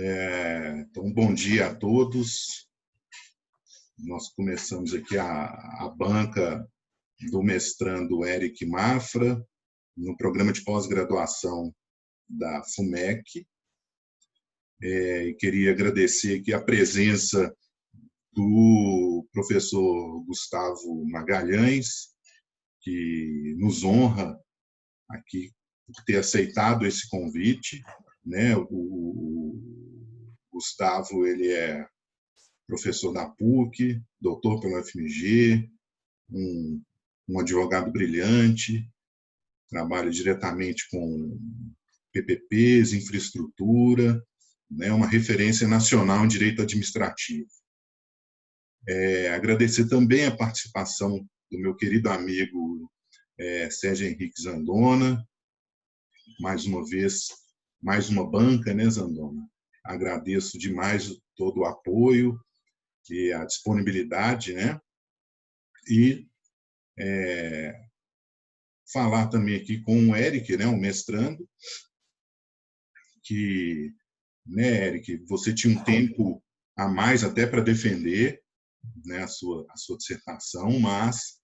Então, bom dia a todos. Nós começamos aqui a banca do mestrando Eric Mafra, no programa de pós-graduação da FUMEC. E queria agradecer aqui a presença do professor Gustavo Magalhães, que nos honra aqui por ter aceitado esse convite, né? O Gustavo, ele é professor da PUC, doutor pela UFMG, um advogado brilhante, trabalha diretamente com PPPs, infraestrutura, né? Uma referência nacional em direito administrativo. Agradecer também a participação do meu querido amigo Sérgio Henrique Zandona, mais uma vez, mais uma banca, né, Zandona? Agradeço demais todo o apoio e a disponibilidade, né? E falar também aqui com o Eric, né, o mestrando, que, né, Eric, você tinha um tempo a mais até para defender, né, a sua dissertação, mas,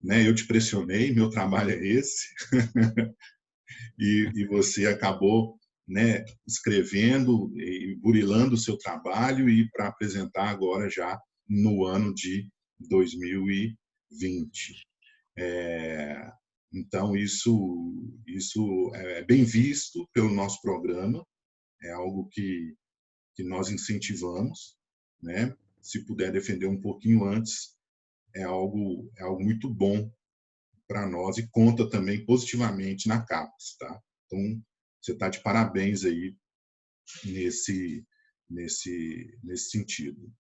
né, eu te pressionei, meu trabalho é esse, e você acabou, né, escrevendo e burilando o seu trabalho e para apresentar agora já no ano de 2020. Então, isso é bem visto pelo nosso programa, é algo que nós incentivamos, né? Se puder defender um pouquinho antes, é algo muito bom para nós e conta também positivamente na CAPES, tá? Então, você está de parabéns aí nesse sentido.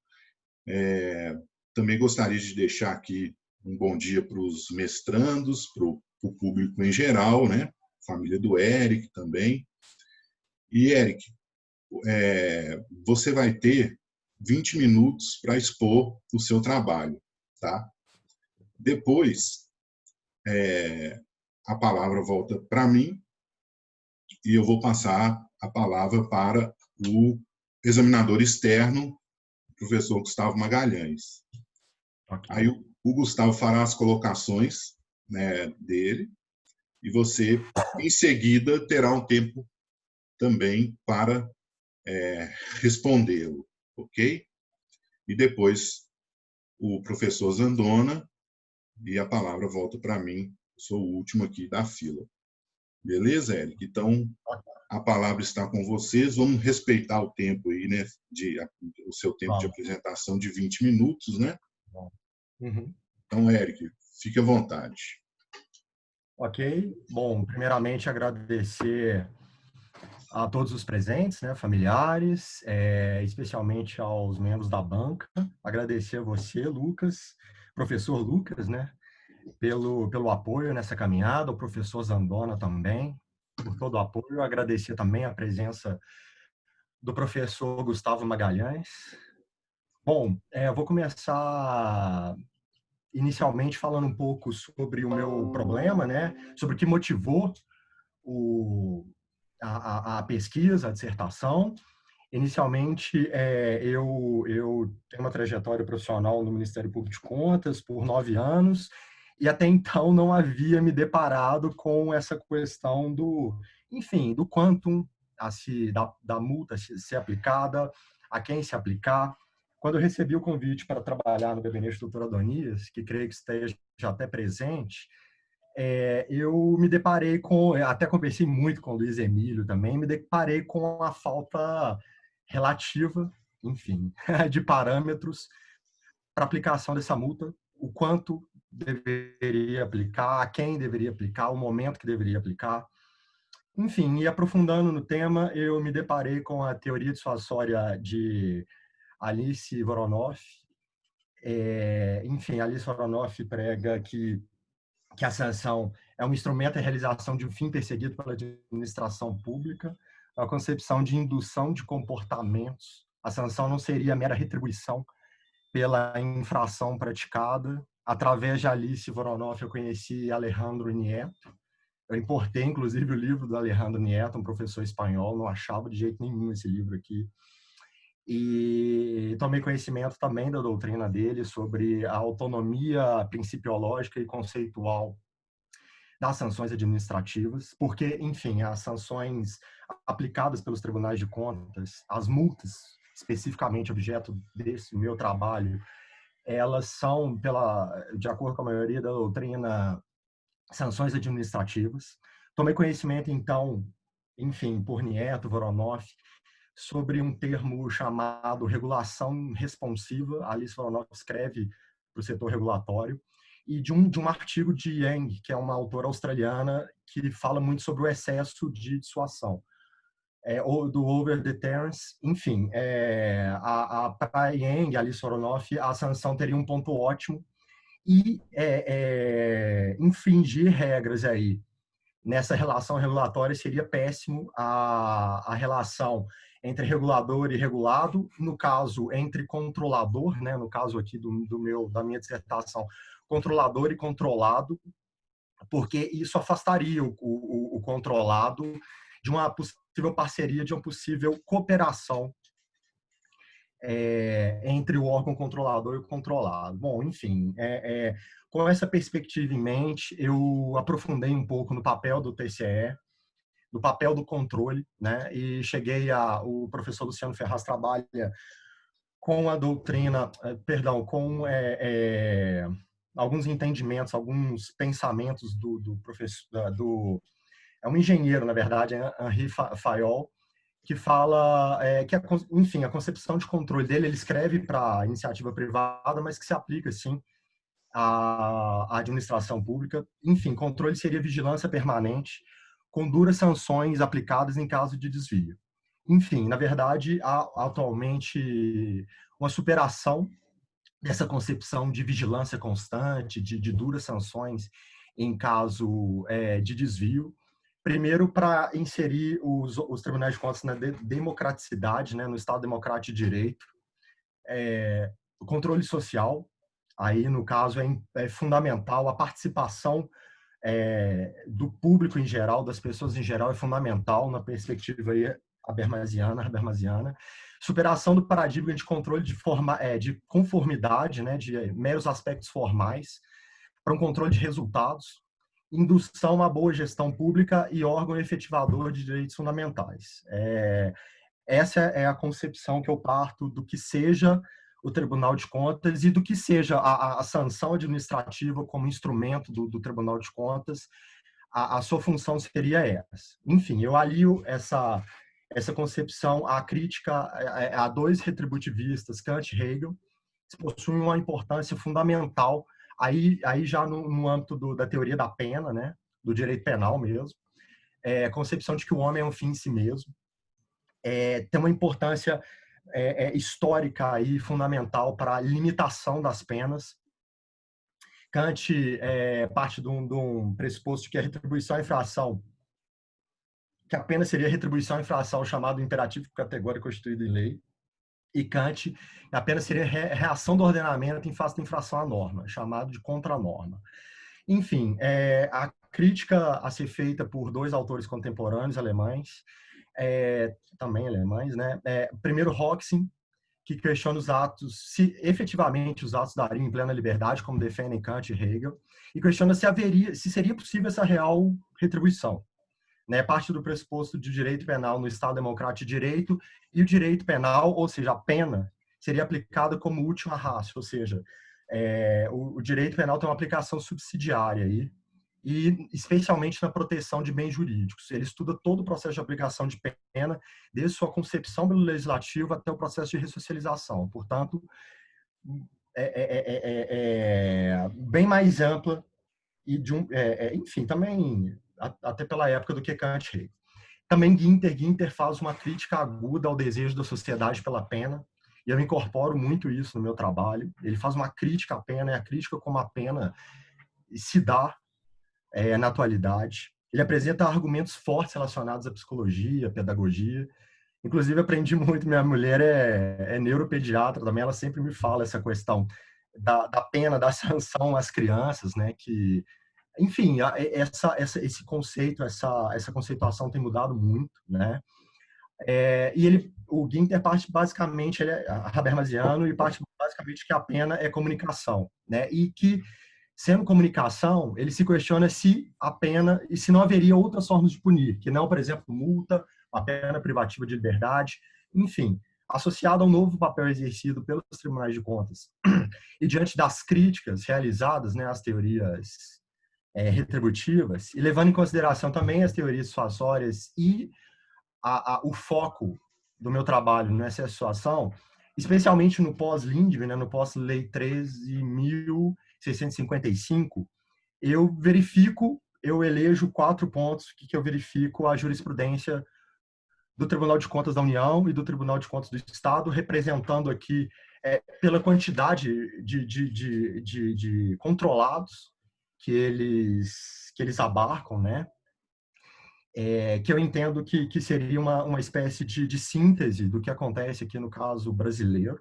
Também gostaria de deixar aqui um bom dia para os mestrandos, para o público em geral, né? Família do Eric também. E, Eric, você vai ter 20 minutos para expor o seu trabalho, tá? Depois, a palavra volta para mim e eu vou passar a palavra para o examinador externo, o professor Gustavo Magalhães. Okay. Aí o Gustavo fará as colocações, né, dele e você, em seguida, terá um tempo também para respondê-lo, ok? E depois o professor Zandona e a palavra volta para mim, sou o último aqui da fila. Beleza, Eric? Então, a palavra está com vocês. Vamos respeitar o tempo aí, né? O seu tempo de apresentação de 20 minutos, né? Uhum. Então, Eric, fique à vontade. Ok. Bom, primeiramente agradecer a todos os presentes, né, familiares, especialmente aos membros da banca. Agradecer a você, Lucas, professor Lucas, né, pelo apoio nessa caminhada, o professor Zandona também, por todo o apoio. Agradecer também a presença do professor Gustavo Magalhães. Bom, eu vou começar inicialmente falando um pouco sobre o meu problema, né, sobre o que motivou a pesquisa, a dissertação. Inicialmente, eu tenho uma trajetória profissional no Ministério Público de Contas por 9 anos e até então não havia me deparado com essa questão do quantum da multa ser aplicada, a quem se aplicar. Quando eu recebi o convite para trabalhar no Gabinete do Dr. Adonias, que creio que esteja até presente, eu me deparei com, até conversei muito com o Luiz Emílio também, me deparei com a falta relativa, enfim, de parâmetros para aplicação dessa multa, o quanto deveria aplicar, a quem deveria aplicar, o momento que deveria aplicar. Enfim, e aprofundando no tema, eu me deparei com a teoria dissuasória de Alice Voronoff. Enfim, Alice Voronoff prega que a sanção é um instrumento de realização de um fim perseguido pela administração pública, a concepção de indução de comportamentos. A sanção não seria mera retribuição pela infração praticada. Através de Alice Voronoff, eu conheci Alejandro Nieto. Eu importei, inclusive, o livro do Alejandro Nieto, um professor espanhol, não achava de jeito nenhum esse livro aqui. e tomei conhecimento também da doutrina dele sobre a autonomia principiológica e conceitual das sanções administrativas, porque, enfim, as sanções aplicadas pelos tribunais de contas, as multas, especificamente objeto desse meu trabalho, elas são, de acordo com a maioria da doutrina, sanções administrativas. Tomei conhecimento, então, enfim, por Nieto, Voronoff, sobre um termo chamado regulação responsiva. A Alice Voronoff escreve para o setor regulatório, e de um artigo de Yang, que é uma autora australiana, que fala muito sobre o excesso de dissuasão, ou do over-deterrence. Enfim, para Yang, Alice Voronoff, a sanção teria um ponto ótimo, e infringir regras aí nessa relação regulatória seria péssimo. A relação entre regulador e regulado, no caso entre controlador, né, no caso aqui da minha dissertação, controlador e controlado, porque isso afastaria o controlado de uma possível parceria, de uma possível cooperação entre o órgão controlador e o controlado. Bom, enfim, com essa perspectiva em mente, eu aprofundei um pouco no papel do TCE, no papel do controle, né? E o professor Luciano Ferraz trabalha com a doutrina, com alguns entendimentos, alguns pensamentos do professor, é um engenheiro, na verdade, Henri Fayol, que fala enfim, a concepção de controle dele, ele escreve para iniciativa privada, mas que se aplica, sim, à administração pública. Enfim, controle seria vigilância permanente, com duras sanções aplicadas em caso de desvio. Enfim, na verdade, há atualmente uma superação dessa concepção de vigilância constante, de duras sanções em caso de desvio. Primeiro, para inserir os tribunais de contas na democraticidade, né, no Estado democrático de direito. O controle social, aí, no caso, é fundamental. A participação do público em geral, das pessoas em geral, é fundamental na perspectiva aí habermasiana. Superação do paradigma de controle de conformidade, né, de meros aspectos formais, para um controle de resultados. Indução à boa gestão pública e órgão efetivador de direitos fundamentais. Essa é a concepção que eu parto do que seja o Tribunal de Contas e do que seja a sanção administrativa como instrumento do Tribunal de Contas. A sua função seria essa. Enfim, eu alio essa concepção à crítica a dois retributivistas, Kant e Hegel, que possuem uma importância fundamental aí já no âmbito da teoria da pena, né, do direito penal mesmo, a concepção de que o homem é um fim em si mesmo, tem uma importância histórica aí fundamental para a limitação das penas. Kant parte de um pressuposto de que a retribuição à infração, que a pena seria retribuição à infração, chamado imperativo categórico constituído em lei, e Kant apenas seria reação do ordenamento em face da infração à norma, chamado de contranorma. Enfim, a crítica a ser feita por dois autores contemporâneos alemães, também alemães, né? Primeiro, Hoxie, que questiona os atos, se efetivamente os atos dariam em plena liberdade, como defendem Kant e Hegel, e questiona se seria possível essa real retribuição. Né, parte do pressuposto de direito penal no Estado democrático de direito, e o direito penal, ou seja, a pena, seria aplicada como última ratio, ou seja, o direito penal tem uma aplicação subsidiária aí, e especialmente na proteção de bens jurídicos. Ele estuda todo o processo de aplicação de pena, desde sua concepção pelo legislativo até o processo de ressocialização. Portanto, bem mais ampla e enfim, também até pela época do que Kant e Hegel. Também Günther faz uma crítica aguda ao desejo da sociedade pela pena, e eu incorporo muito isso no meu trabalho. Ele faz uma crítica à pena, e a crítica como a pena se dá na atualidade. Ele apresenta argumentos fortes relacionados à psicologia, à pedagogia. Inclusive, aprendi muito, minha mulher é neuropediatra também, ela sempre me fala essa questão da pena, da sanção às crianças, né, que... Enfim, esse conceito, essa conceituação tem mudado muito, né? E o Günther parte basicamente, ele é habermasiano, e parte basicamente que a pena é comunicação, né? E que, sendo comunicação, ele se questiona se a pena, e se não haveria outras formas de punir, que não, por exemplo, multa, a pena privativa de liberdade, enfim, associado a um novo papel exercido pelos tribunais de contas. E diante das críticas realizadas, né, às teorias retributivas, e levando em consideração também as teorias dissuasórias e o foco do meu trabalho nessa situação, especialmente no pós-Lindbe, né, no pós-Lei 13.655, eu elejo 4 pontos que eu verifico a jurisprudência do Tribunal de Contas da União e do Tribunal de Contas do Estado, representando aqui, pela quantidade de controlados que eles abarcam, né? Que eu entendo que seria uma espécie de síntese do que acontece aqui no caso brasileiro.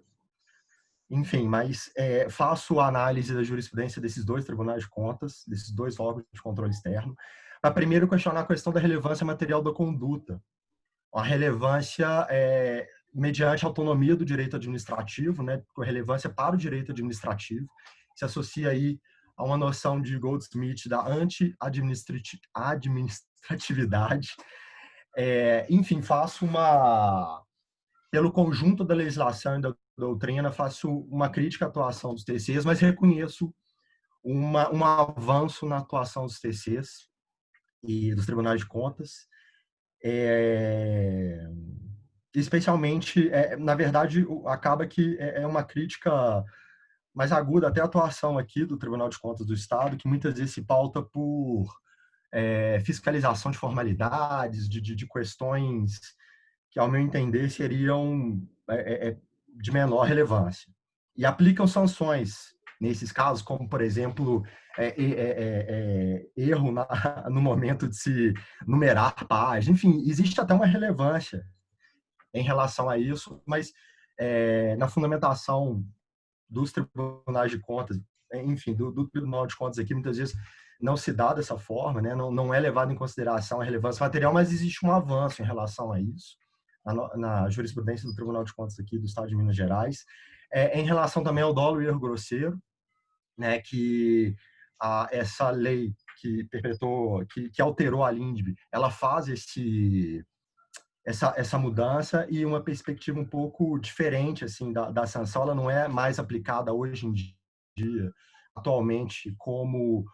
Enfim, mas faço a análise da jurisprudência desses 2 tribunais de contas, desses 2 órgãos de controle externo, para primeiro questionar a questão da relevância material da conduta, a relevância mediante a autonomia do direito administrativo, né, com relevância para o direito administrativo, se associa aí a uma noção de Goldsmith da anti-administratividade. Enfim, pelo conjunto da legislação e da doutrina, faço uma crítica à atuação dos TCs, mas reconheço um avanço na atuação dos TCs e dos tribunais de contas, especialmente, na verdade, acaba que é uma crítica mais aguda até a atuação aqui do Tribunal de Contas do Estado, que muitas vezes se pauta por fiscalização de formalidades, de questões que, ao meu entender, seriam de menor relevância. E aplicam sanções nesses casos, como, por exemplo, erro no momento de se numerar páginas. Enfim, existe até uma relevância em relação a isso, mas na fundamentação dos tribunais de contas, enfim, do Tribunal de Contas aqui, muitas vezes não se dá dessa forma, né? Não é levado em consideração a relevância material, mas existe um avanço em relação a isso, na jurisprudência do Tribunal de Contas aqui do Estado de Minas Gerais, em relação também ao dolo e erro grosseiro, né? Que essa lei que perpetuou, que alterou a Lindbe, ela faz essa mudança e uma perspectiva um pouco diferente assim da sanção. Ela não é mais aplicada hoje em dia, atualmente, como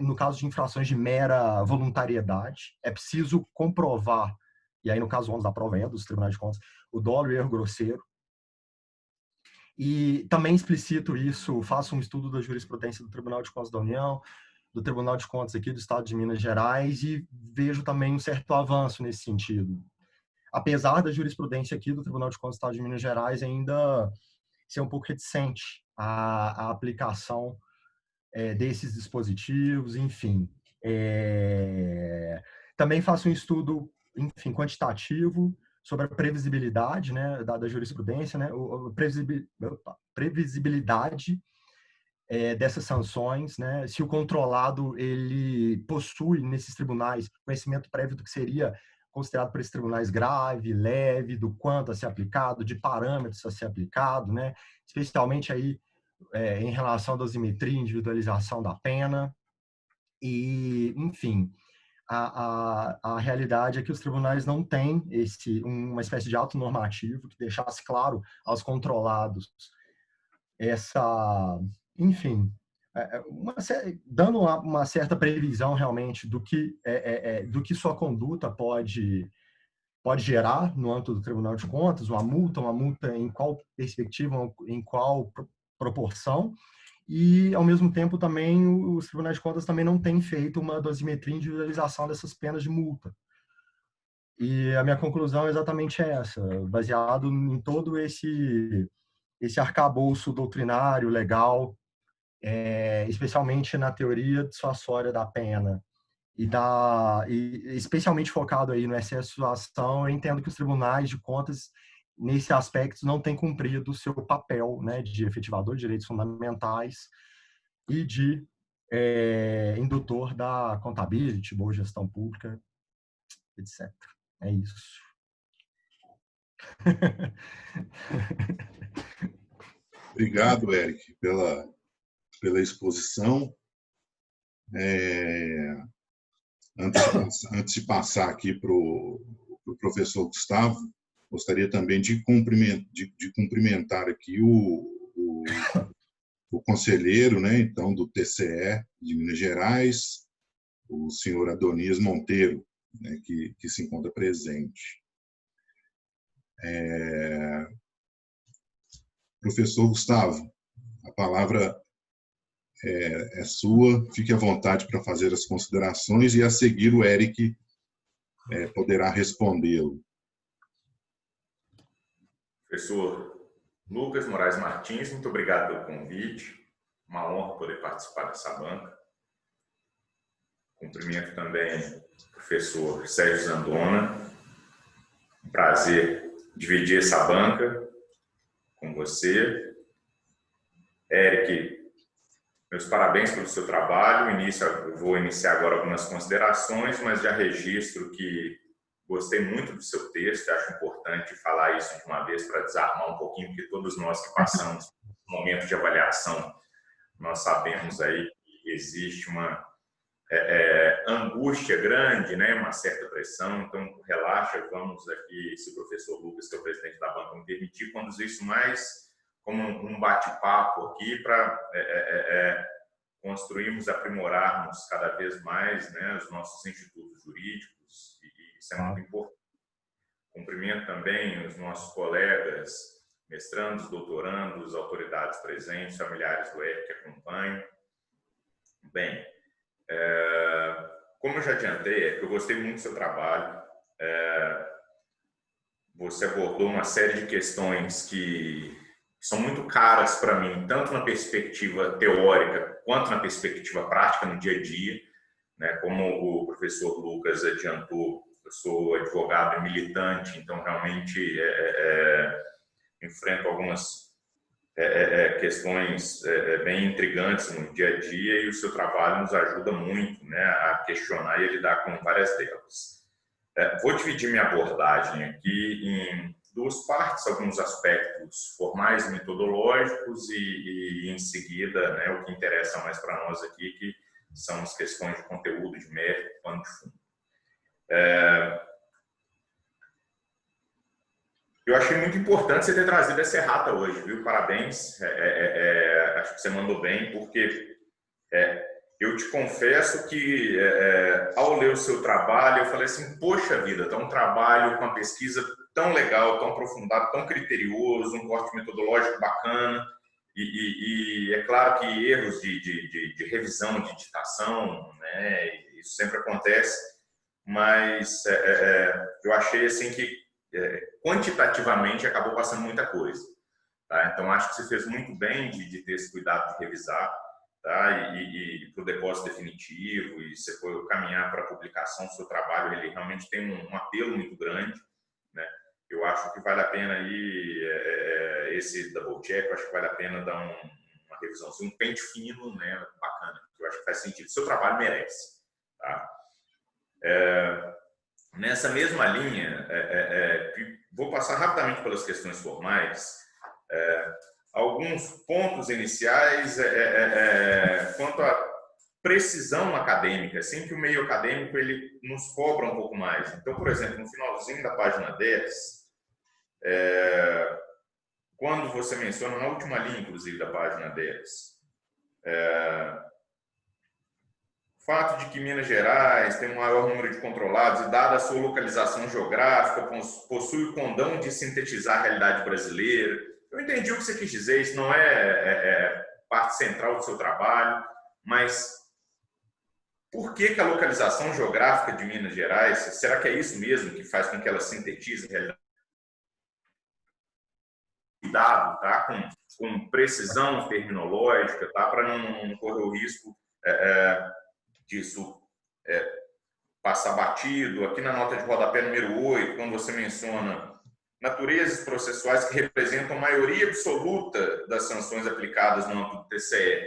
no caso de infrações de mera voluntariedade. É preciso comprovar, e aí no caso da prova dos tribunais de contas, o dolo e erro grosseiro. E também explicito isso, faço um estudo da jurisprudência do Tribunal de Contas da União, do Tribunal de Contas aqui do Estado de Minas Gerais, e vejo também um certo avanço nesse sentido. Apesar da jurisprudência aqui do Tribunal de Contas do Estado de Minas Gerais ainda ser um pouco reticente à aplicação desses dispositivos, enfim. Também faço um estudo, enfim, quantitativo sobre a previsibilidade, né, da jurisprudência, né, previsibilidade dessas sanções, né, se o controlado ele possui nesses tribunais conhecimento prévio do que seria considerado por esses tribunais grave, leve, do quanto a ser aplicado, de parâmetros a ser aplicado, né, especialmente aí em relação à dosimetria, individualização da pena, e, enfim, a realidade é que os tribunais não têm uma espécie de ato normativo que deixasse claro aos controlados enfim, dando uma certa previsão realmente do que sua conduta pode gerar no âmbito do Tribunal de Contas, uma multa em qual perspectiva, em qual proporção, e, ao mesmo tempo, também os tribunais de contas também não têm feito uma dosimetria e individualização dessas penas de multa. E a minha conclusão é exatamente essa, baseado em todo esse arcabouço doutrinário, legal, especialmente na teoria dissuasória da pena, e especialmente focado aí no excesso de ação. Eu entendo que os tribunais de contas, nesse aspecto, não têm cumprido o seu papel, né, de efetivador de direitos fundamentais e de indutor da accountability, boa gestão pública, etc. É isso. Obrigado, Eric, pela exposição. Antes de passar aqui para o professor Gustavo, gostaria também de cumprimentar aqui o conselheiro, né, então, do TCE de Minas Gerais, o senhor Adonias Monteiro, né, que se encontra presente. Professor Gustavo, a palavra é sua, fique à vontade para fazer as considerações e a seguir o Eric poderá respondê-lo. Professor Lucas Moraes Martins, muito obrigado pelo convite, uma honra poder participar dessa banca. Cumprimento também o professor Sérgio Zandona, um prazer dividir essa banca com você. Eric, meus parabéns pelo seu trabalho. Eu vou iniciar agora algumas considerações, mas já registro que gostei muito do seu texto. Acho importante falar isso de uma vez para desarmar um pouquinho, porque todos nós que passamos um momento de avaliação, nós sabemos aí que existe uma angústia grande, né? Uma certa pressão. Então, relaxa, vamos aqui, se o professor Lucas, que é o presidente da banca, me permitir, conduzir isso mais como um bate-papo aqui para construirmos, aprimorarmos cada vez mais, né, os nossos institutos jurídicos, e isso é muito importante. Cumprimento também os nossos colegas, mestrandos, doutorandos, autoridades presentes, familiares do Eric que acompanham. Bem, como eu já adiantei, eu gostei muito do seu trabalho. Você abordou uma série de questões que são muito caras para mim, tanto na perspectiva teórica quanto na perspectiva prática no dia a dia, né? Como o professor Lucas adiantou, eu sou advogado e militante, então realmente enfrento algumas questões bem intrigantes no dia a dia, e o seu trabalho nos ajuda muito, né, a questionar e a lidar com várias delas. Vou dividir minha abordagem aqui em duas partes, alguns aspectos formais e metodológicos e em seguida, né, o que interessa mais para nós aqui, que são as questões de conteúdo, de mérito, pano de fundo. Eu achei muito importante você ter trazido essa errata hoje, viu? Parabéns. Acho que você mandou bem, porque eu te confesso que ao ler o seu trabalho, eu falei assim, poxa vida, tá um trabalho com uma pesquisa tão legal, tão aprofundado, tão criterioso, um corte metodológico bacana, e é claro que erros de revisão, de digitação, né, isso sempre acontece, mas eu achei assim que quantitativamente acabou passando muita coisa, tá? Então acho que você fez muito bem de ter esse cuidado de revisar, tá? E para o depósito definitivo, e você foi caminhar para a publicação do seu trabalho, ele realmente tem um apelo muito grande, né? Eu acho que vale a pena aí esse double check, eu acho que vale a pena dar uma revisãozinha, um pente fino, né, bacana, que eu acho que faz sentido. O seu trabalho merece, tá? Nessa mesma linha, vou passar rapidamente pelas questões formais, alguns pontos iniciais quanto à precisão acadêmica, assim que o meio acadêmico ele nos cobra um pouco mais. Então, por exemplo, no finalzinho da página 10, quando você menciona, na última linha, inclusive, da página 10, o fato de que Minas Gerais tem um maior número de controlados e, dada a sua localização geográfica, possui o condão de sintetizar a realidade brasileira. Eu entendi o que você quis dizer, isso não é parte central do seu trabalho, mas por que a localização geográfica de Minas Gerais, será que é isso mesmo que faz com que ela sintetize a realidade? Cuidado, tá? Com precisão terminológica, tá? Para não correr o risco disso passar batido. Aqui na nota de rodapé número 8, quando você menciona naturezas processuais que representam a maioria absoluta das sanções aplicadas no âmbito do TCE,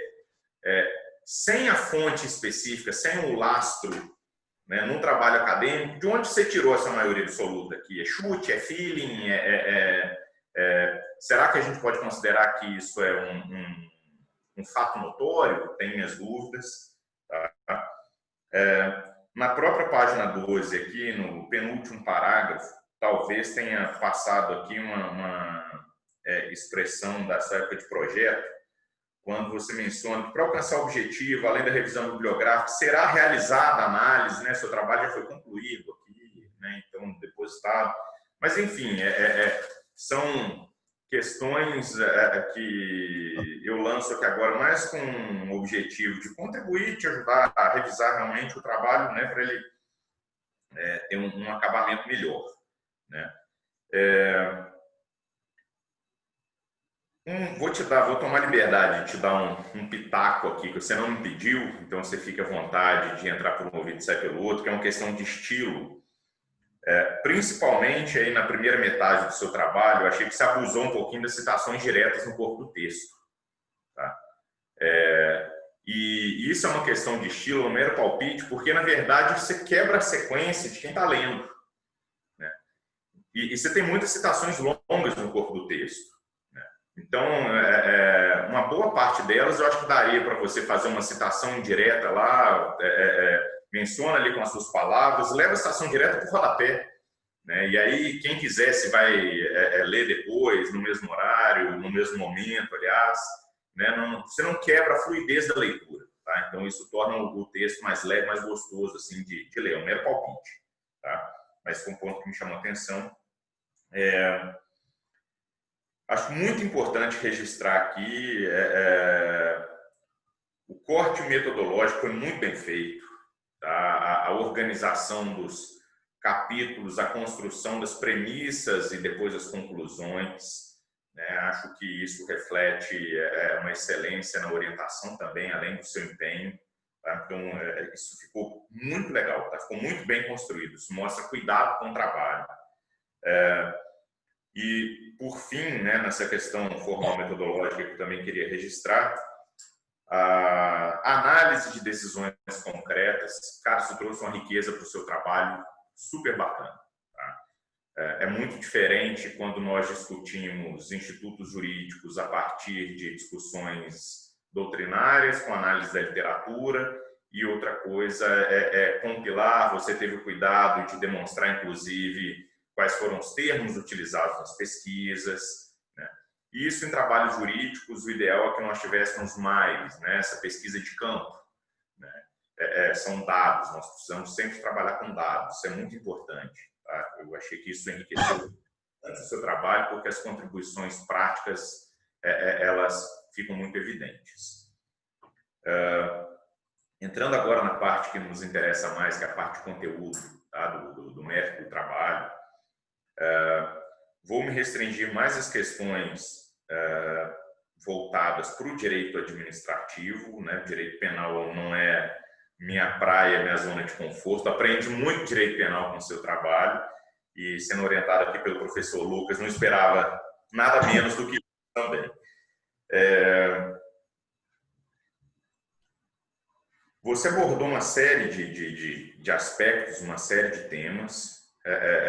sem a fonte específica, sem o lastro, né, num trabalho acadêmico, de onde você tirou essa maioria absoluta aqui? É chute, é feeling, será que a gente pode considerar que isso é um fato notório? Tenho minhas dúvidas. Tá? Na própria página 12, aqui no penúltimo parágrafo, talvez tenha passado aqui uma expressão da sua época de projeto, quando você menciona que para alcançar o objetivo, além da revisão bibliográfica, será realizada a análise, né? Seu trabalho já foi concluído aqui, né? Então, depositado. Mas, enfim, são questões que eu lanço aqui agora mais com o objetivo de contribuir, te ajudar a revisar realmente o trabalho, né? Para ele ter um acabamento melhor, né? Vou tomar liberdade de te dar um pitaco aqui, que você não me pediu, então você fica à vontade de entrar por um ouvido e sair pelo outro, que é uma questão de estilo. Principalmente aí na primeira metade do seu trabalho, eu achei que você abusou um pouquinho das citações diretas no corpo do texto. Tá? E isso é uma questão de estilo, um mero palpite, porque na verdade você quebra a sequência de quem está lendo. Né? E você tem muitas citações longas no corpo do texto. Então, uma boa parte delas eu acho que daria para você fazer uma citação indireta lá, menciona ali com as suas palavras, leva a citação direta por rodapé. Né? E aí, quem quisesse vai ler depois, no mesmo horário, no mesmo momento, aliás. Né? Você não quebra a fluidez da leitura. Tá? Então, isso torna o texto mais leve, mais gostoso assim, de ler, um mero palpite. Tá? Mas foi um ponto que me chamou a atenção. Acho muito importante registrar aqui o corte metodológico foi muito bem feito. Tá? A organização dos capítulos, a construção das premissas e depois as conclusões. Né? Acho que isso reflete uma excelência na orientação também, além do seu empenho. Tá? Então, isso ficou muito legal, tá? Ficou muito bem construído. Isso mostra cuidado com o trabalho. E, por fim, né, nessa questão formal metodológica que eu também queria registrar, a análise de decisões concretas. Cara, isso trouxe uma riqueza para o seu trabalho super bacana. Tá? É muito diferente quando nós discutimos institutos jurídicos a partir de discussões doutrinárias, com análise da literatura, e outra coisa é compilar. Você teve o cuidado de demonstrar, inclusive, quais foram os termos utilizados nas pesquisas. Né? E isso em trabalhos jurídicos, o ideal é que nós tivéssemos mais, né? Essa pesquisa de campo. Né? São dados, nós precisamos sempre trabalhar com dados, isso é muito importante. Tá? Eu achei que isso enriqueceu o seu trabalho, porque as contribuições práticas, elas ficam muito evidentes. Entrando agora na parte que nos interessa mais, que é a parte de conteúdo, tá? do mérito do trabalho, vou me restringir mais às questões voltadas para o direito administrativo. Né? O direito penal não é minha praia, minha zona de conforto. Aprendi muito direito penal com o seu trabalho e, sendo orientado aqui pelo professor Lucas, não esperava nada menos do que isso também. Você abordou uma série de aspectos, uma série de temas.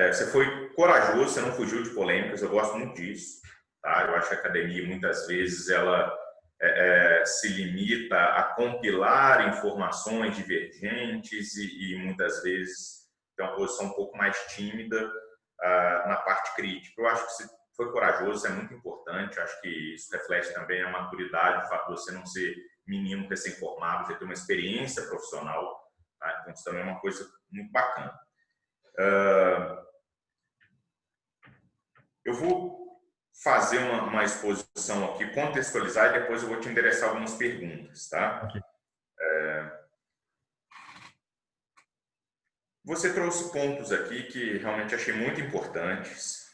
Você foi corajoso, você não fugiu de polêmicas, eu gosto muito disso. Tá? Eu acho que a academia, muitas vezes, ela se limita a compilar informações divergentes e muitas vezes tem uma posição um pouco mais tímida na parte crítica. Eu acho que você foi corajoso, é muito importante. Eu acho que isso reflete também a maturidade, o fato de você não ser menino recém-formado, você ter uma experiência profissional. Tá? Então, isso também é uma coisa muito bacana. Eu vou fazer uma exposição aqui, contextualizar, e depois eu vou te endereçar algumas perguntas, tá? Okay. Você trouxe pontos aqui que realmente achei muito importantes.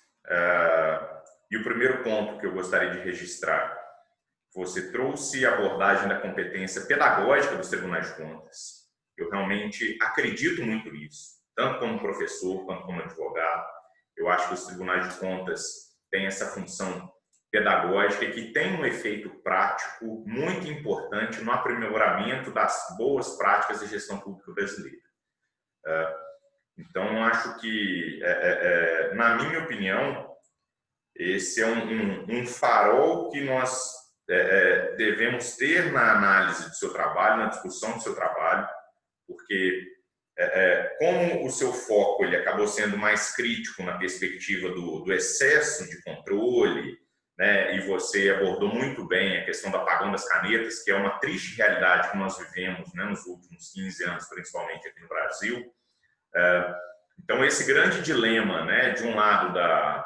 E o primeiro ponto que eu gostaria de registrar, você trouxe a abordagem da competência pedagógica dos tribunais de contas. Eu realmente acredito muito nisso, tanto como professor quanto como advogado. Eu acho que os tribunais de contas têm essa função pedagógica e que tem um efeito prático muito importante no aprimoramento das boas práticas de gestão pública brasileira. Então, acho que, na minha opinião, esse é um farol que nós devemos ter na análise do seu trabalho, na discussão do seu trabalho, porque como o seu foco ele acabou sendo mais crítico na perspectiva do excesso de controle, né, e você abordou muito bem a questão do apagão das canetas, que é uma triste realidade que nós vivemos, né, nos últimos 15 anos, principalmente aqui no Brasil. Então, esse grande dilema, né, de um lado da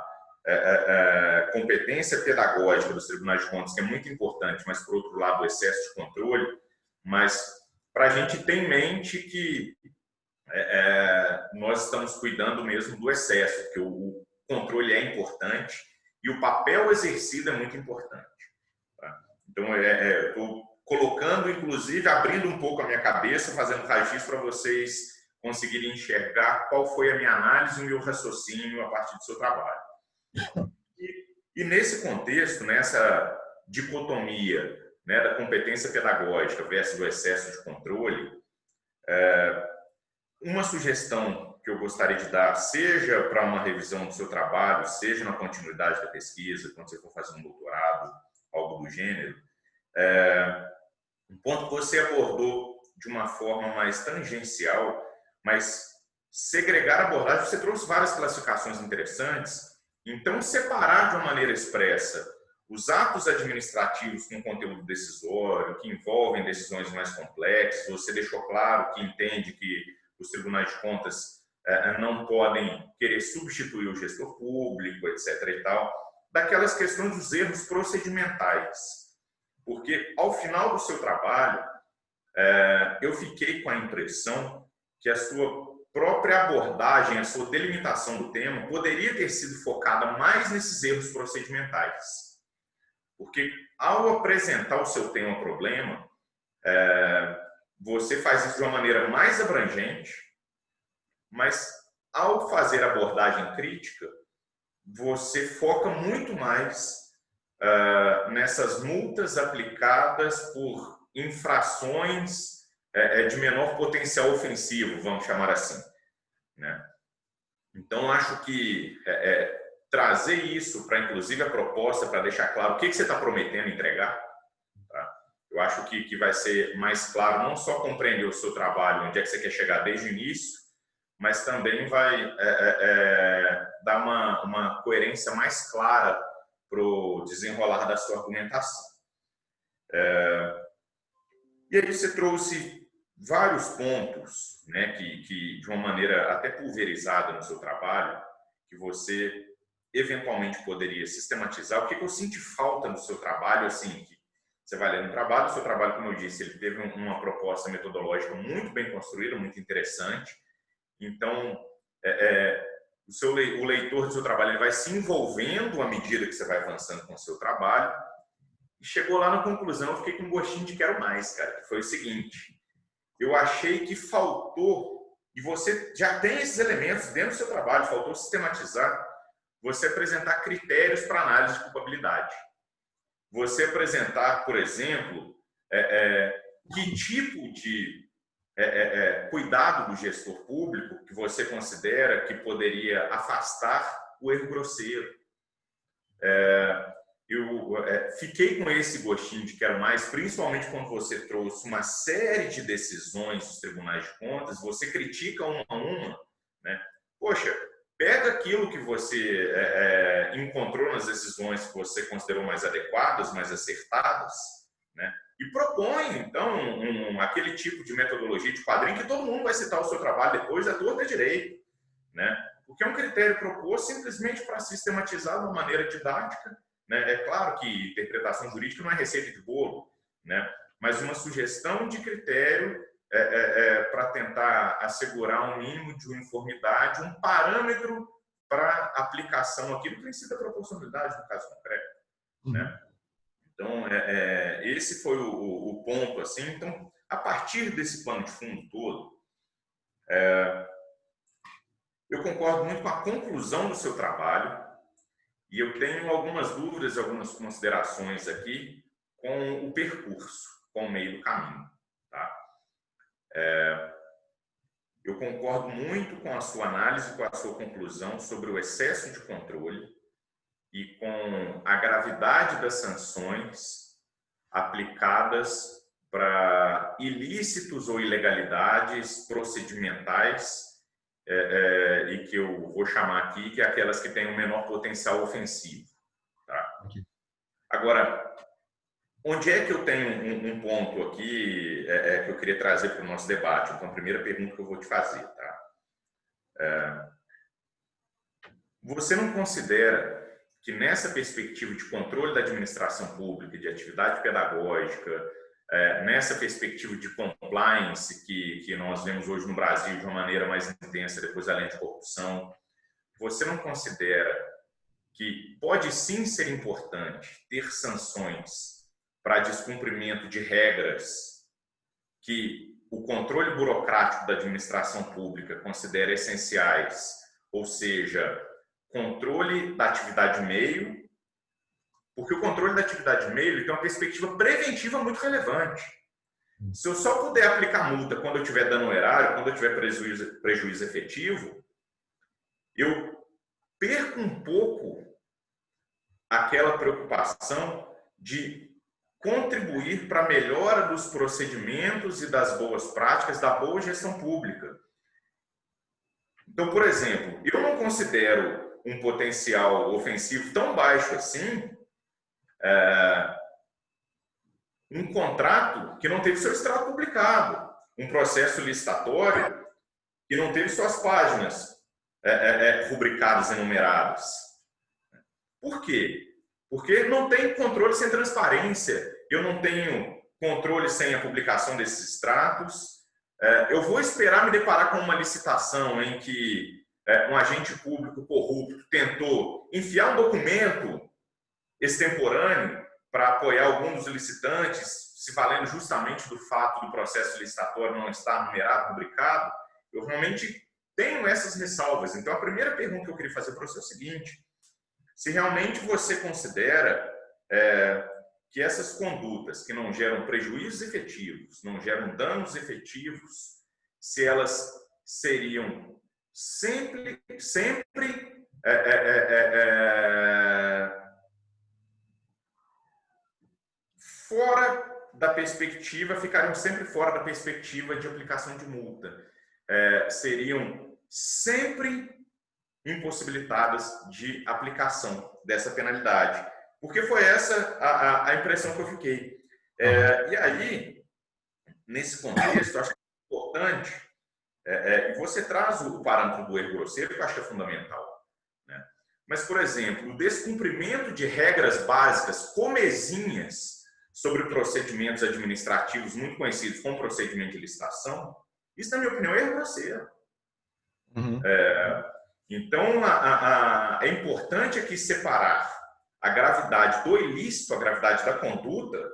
competência pedagógica dos tribunais de contas, que é muito importante, mas, por outro lado, o excesso de controle, mas para a gente ter em mente que nós estamos cuidando mesmo do excesso, porque o controle é importante e o papel exercido é muito importante. Tá? Então, estou colocando, inclusive, abrindo um pouco a minha cabeça, fazendo raio-x para vocês conseguirem enxergar qual foi a minha análise e o meu raciocínio a partir do seu trabalho. E nesse contexto, nessa dicotomia, né, da competência pedagógica versus o excesso de controle, uma sugestão que eu gostaria de dar, seja para uma revisão do seu trabalho, seja na continuidade da pesquisa, quando você for fazer um doutorado, algo do gênero, um ponto que você abordou de uma forma mais tangencial, mas segregar a abordagem, você trouxe várias classificações interessantes, então separar de uma maneira expressa os atos administrativos com conteúdo decisório, que envolvem decisões mais complexas, você deixou claro que entende que os tribunais de contas não podem querer substituir o gestor público, etc. e tal, daquelas questões dos erros procedimentais. Porque, ao final do seu trabalho, eu fiquei com a impressão que a sua própria abordagem, a sua delimitação do tema poderia ter sido focada mais nesses erros procedimentais. Porque, ao apresentar o seu tema-problema, você faz isso de uma maneira mais abrangente, mas, ao fazer a abordagem crítica, você foca muito mais nessas multas aplicadas por infrações de menor potencial ofensivo, vamos chamar assim, né? Então, acho que trazer isso para, inclusive, a proposta, para deixar claro o que você está prometendo entregar, tá? Eu acho que vai ser mais claro, não só compreender o seu trabalho, onde é que você quer chegar desde o início, mas também vai dar uma coerência mais clara para o desenrolar da sua argumentação. E aí você trouxe vários pontos, né, que de uma maneira até pulverizada no seu trabalho, que você eventualmente poderia sistematizar. O que eu sinto falta no seu trabalho, assim, que você vai ler no trabalho, o seu trabalho, como eu disse, ele teve uma proposta metodológica muito bem construída, muito interessante. Então, o leitor do seu trabalho ele vai se envolvendo à medida que você vai avançando com o seu trabalho. E chegou lá na conclusão, eu fiquei com um gostinho de quero mais, cara, que foi o seguinte: eu achei que faltou, e você já tem esses elementos dentro do seu trabalho, faltou sistematizar, você apresentar critérios para análise de culpabilidade. Você apresentar, por exemplo, que tipo de cuidado do gestor público que você considera que poderia afastar o erro grosseiro. Eu fiquei com esse gostinho de quero mais, principalmente quando você trouxe uma série de decisões dos tribunais de contas, você critica uma a uma, né? Poxa, pega aquilo que você encontrou nas decisões que você considerou mais adequadas, mais acertadas, né? E propõe, então, aquele tipo de metodologia de quadrinho que todo mundo vai citar o seu trabalho depois, à torta direito, né? Porque é um critério proposto simplesmente para sistematizar de uma maneira didática, né? É claro que interpretação jurídica não é receita de bolo, né? Mas uma sugestão de critério para tentar assegurar um mínimo de uniformidade, um parâmetro para aplicação aqui do princípio da proporcionalidade no caso concreto, né? Então, esse foi o ponto, assim. Então, a partir desse pano de fundo todo, eu concordo muito com a conclusão do seu trabalho e eu tenho algumas dúvidas, algumas considerações aqui com o percurso, com o meio do caminho, tá? eu concordo muito com a sua análise, com a sua conclusão sobre o excesso de controle e com a gravidade das sanções aplicadas para ilícitos ou ilegalidades procedimentais, e que eu vou chamar aqui, que é aquelas que têm um menor potencial ofensivo. Tá? Okay. Agora, onde é que eu tenho um ponto aqui que eu queria trazer para o nosso debate? Então, a primeira pergunta que eu vou te fazer. Tá? Você não considera que nessa perspectiva de controle da administração pública, de atividade pedagógica, nessa perspectiva de compliance que nós vemos hoje no Brasil de uma maneira mais intensa depois da lei de corrupção, você não considera que pode sim ser importante ter sanções para descumprimento de regras que o controle burocrático da administração pública considera essenciais, ou seja, controle da atividade meio, porque o controle da atividade meio tem uma perspectiva preventiva muito relevante. Se eu só puder aplicar multa quando eu estiver dano erário, quando eu tiver prejuízo efetivo, eu perco um pouco aquela preocupação de contribuir para a melhora dos procedimentos e das boas práticas da boa gestão pública. Então, por exemplo, eu não considero um potencial ofensivo tão baixo assim um contrato que não teve seu extrato publicado, um processo licitatório que não teve suas páginas rubricadas e numeradas. Por quê? Porque não tem controle sem transparência, eu não tenho controle sem a publicação desses extratos. Eu vou esperar me deparar com uma licitação em que um agente público corrupto tentou enfiar um documento extemporâneo para apoiar algum dos licitantes, se valendo justamente do fato do processo licitatório não estar numerado, rubricado. Eu realmente tenho essas ressalvas. Então, a primeira pergunta que eu queria fazer para você é o seguinte: se realmente você considera que essas condutas que não geram prejuízos efetivos, não geram danos efetivos, se elas seriam sempre fora da perspectiva, ficariam sempre fora da perspectiva de aplicação de multa, seriam sempre impossibilitadas de aplicação dessa penalidade. Porque foi essa a impressão que eu fiquei. E aí, nesse contexto, acho que é importante, e você traz o parâmetro do erro grosseiro, que eu acho que é fundamental. Né? Mas, por exemplo, o descumprimento de regras básicas comezinhas sobre procedimentos administrativos muito conhecidos como procedimento de licitação, isso, na minha opinião, é erro grosseiro. Uhum. Então, é importante aqui separar a gravidade do ilícito, a gravidade da conduta,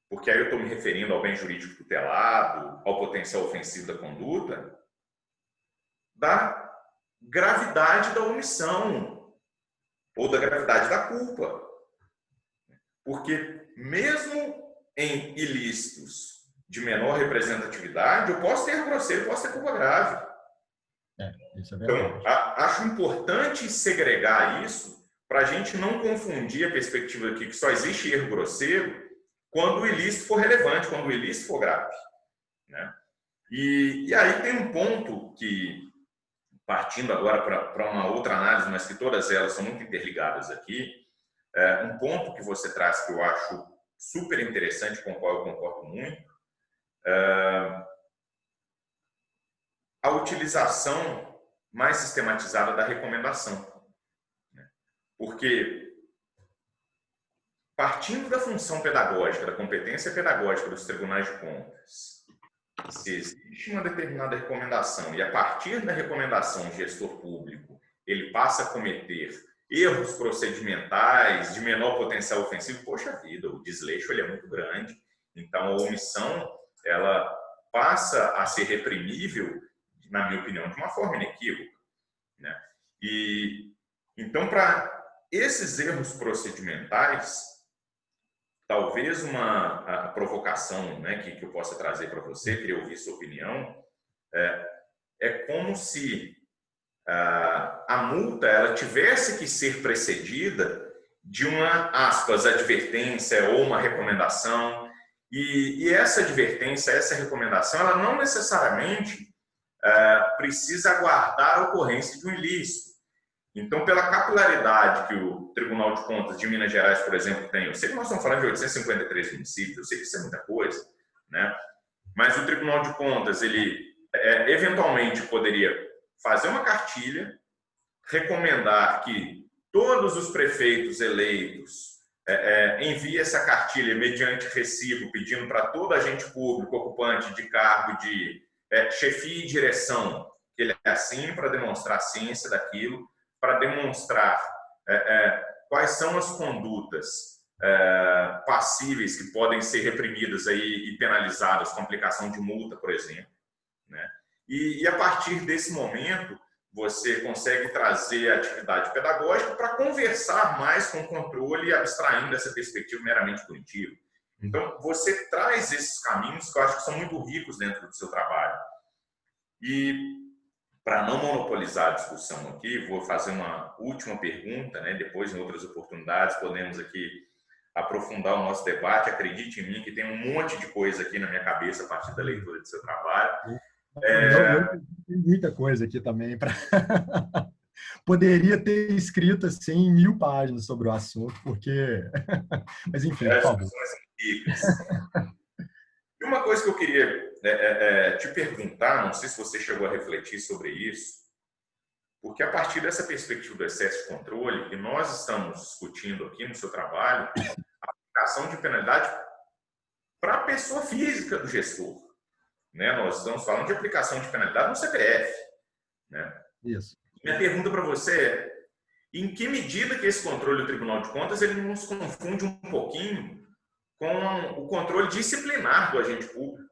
porque aí eu estou me referindo ao bem jurídico tutelado, ao potencial ofensivo da conduta, da gravidade da omissão ou da gravidade da culpa. Porque mesmo em ilícitos de menor representatividade, eu posso ter erro grosseiro, eu posso ter culpa grave. Isso é verdade. Então, acho importante segregar isso para a gente não confundir a perspectiva aqui que só existe erro grosseiro quando o ilícito for relevante, quando o ilícito for grave. Né? E aí tem um ponto que, partindo agora para uma outra análise, mas que todas elas são muito interligadas aqui, um ponto que você traz que eu acho super interessante, com o qual eu concordo muito, a utilização mais sistematizada da recomendação. Porque, partindo da função pedagógica, da competência pedagógica dos tribunais de contas, se existe uma determinada recomendação e, a partir da recomendação, o gestor público ele passa a cometer erros procedimentais de menor potencial ofensivo, poxa vida, o desleixo ele é muito grande. Então, a omissão ela passa a ser reprimível, na minha opinião, de uma forma inequívoca. Né? E, então, para esses erros procedimentais, talvez uma provocação, né, que eu possa trazer para você, queria ouvir sua opinião, é como se a multa ela tivesse que ser precedida de uma, aspas, advertência ou uma recomendação. E essa advertência, essa recomendação, ela não necessariamente precisa aguardar a ocorrência de um ilícito. Então, pela capilaridade que o Tribunal de Contas de Minas Gerais, por exemplo, tem, eu sei que nós estamos falando de 853 municípios, eu sei que isso é muita coisa, né? Mas o Tribunal de Contas, ele eventualmente poderia fazer uma cartilha, recomendar que todos os prefeitos eleitos enviem essa cartilha mediante recibo, pedindo para todo agente público ocupante de cargo de chefia e direção que ele assine para demonstrar a ciência daquilo, para demonstrar quais são as condutas passíveis que podem ser reprimidas aí e penalizadas com aplicação de multa, por exemplo, né? E a partir desse momento, você consegue trazer a atividade pedagógica para conversar mais com o controle, abstraindo dessa perspectiva meramente punitiva. Então, você traz esses caminhos que eu acho que são muito ricos dentro do seu trabalho. E, para não monopolizar a discussão aqui, vou fazer uma última pergunta, né? Depois, em outras oportunidades, podemos aqui aprofundar o nosso debate. Acredite em mim que tem um monte de coisa aqui na minha cabeça a partir da leitura do seu trabalho. Eu tenho muita coisa aqui também para poderia ter escrito assim 1000 páginas sobre o assunto, porque mas enfim, por favor. E uma coisa que eu queria te perguntar, não sei se você chegou a refletir sobre isso, porque a partir dessa perspectiva do excesso de controle, que nós estamos discutindo aqui no seu trabalho, a aplicação de penalidade para a pessoa física do gestor. Né? Nós estamos falando de aplicação de penalidade no CPF. Né? Isso. Minha pergunta para você é: em que medida que esse controle do Tribunal de Contas ele nos confunde um pouquinho com o controle disciplinar do agente público?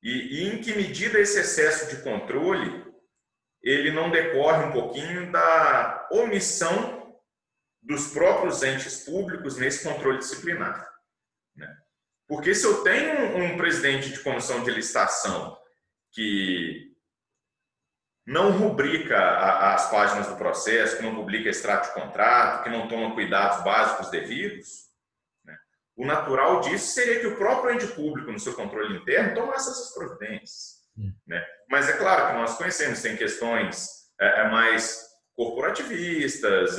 E em que medida esse excesso de controle ele não decorre um pouquinho da omissão dos próprios entes públicos nesse controle disciplinar? Né? Porque se eu tenho um presidente de comissão de licitação que não rubrica as páginas do processo, que não publica extrato de contrato, que não toma cuidados básicos devidos, né, o natural disso seria que o próprio ente público, no seu controle interno, tomasse essas providências. Né? Mas é claro que nós conhecemos, tem questões mais corporativistas,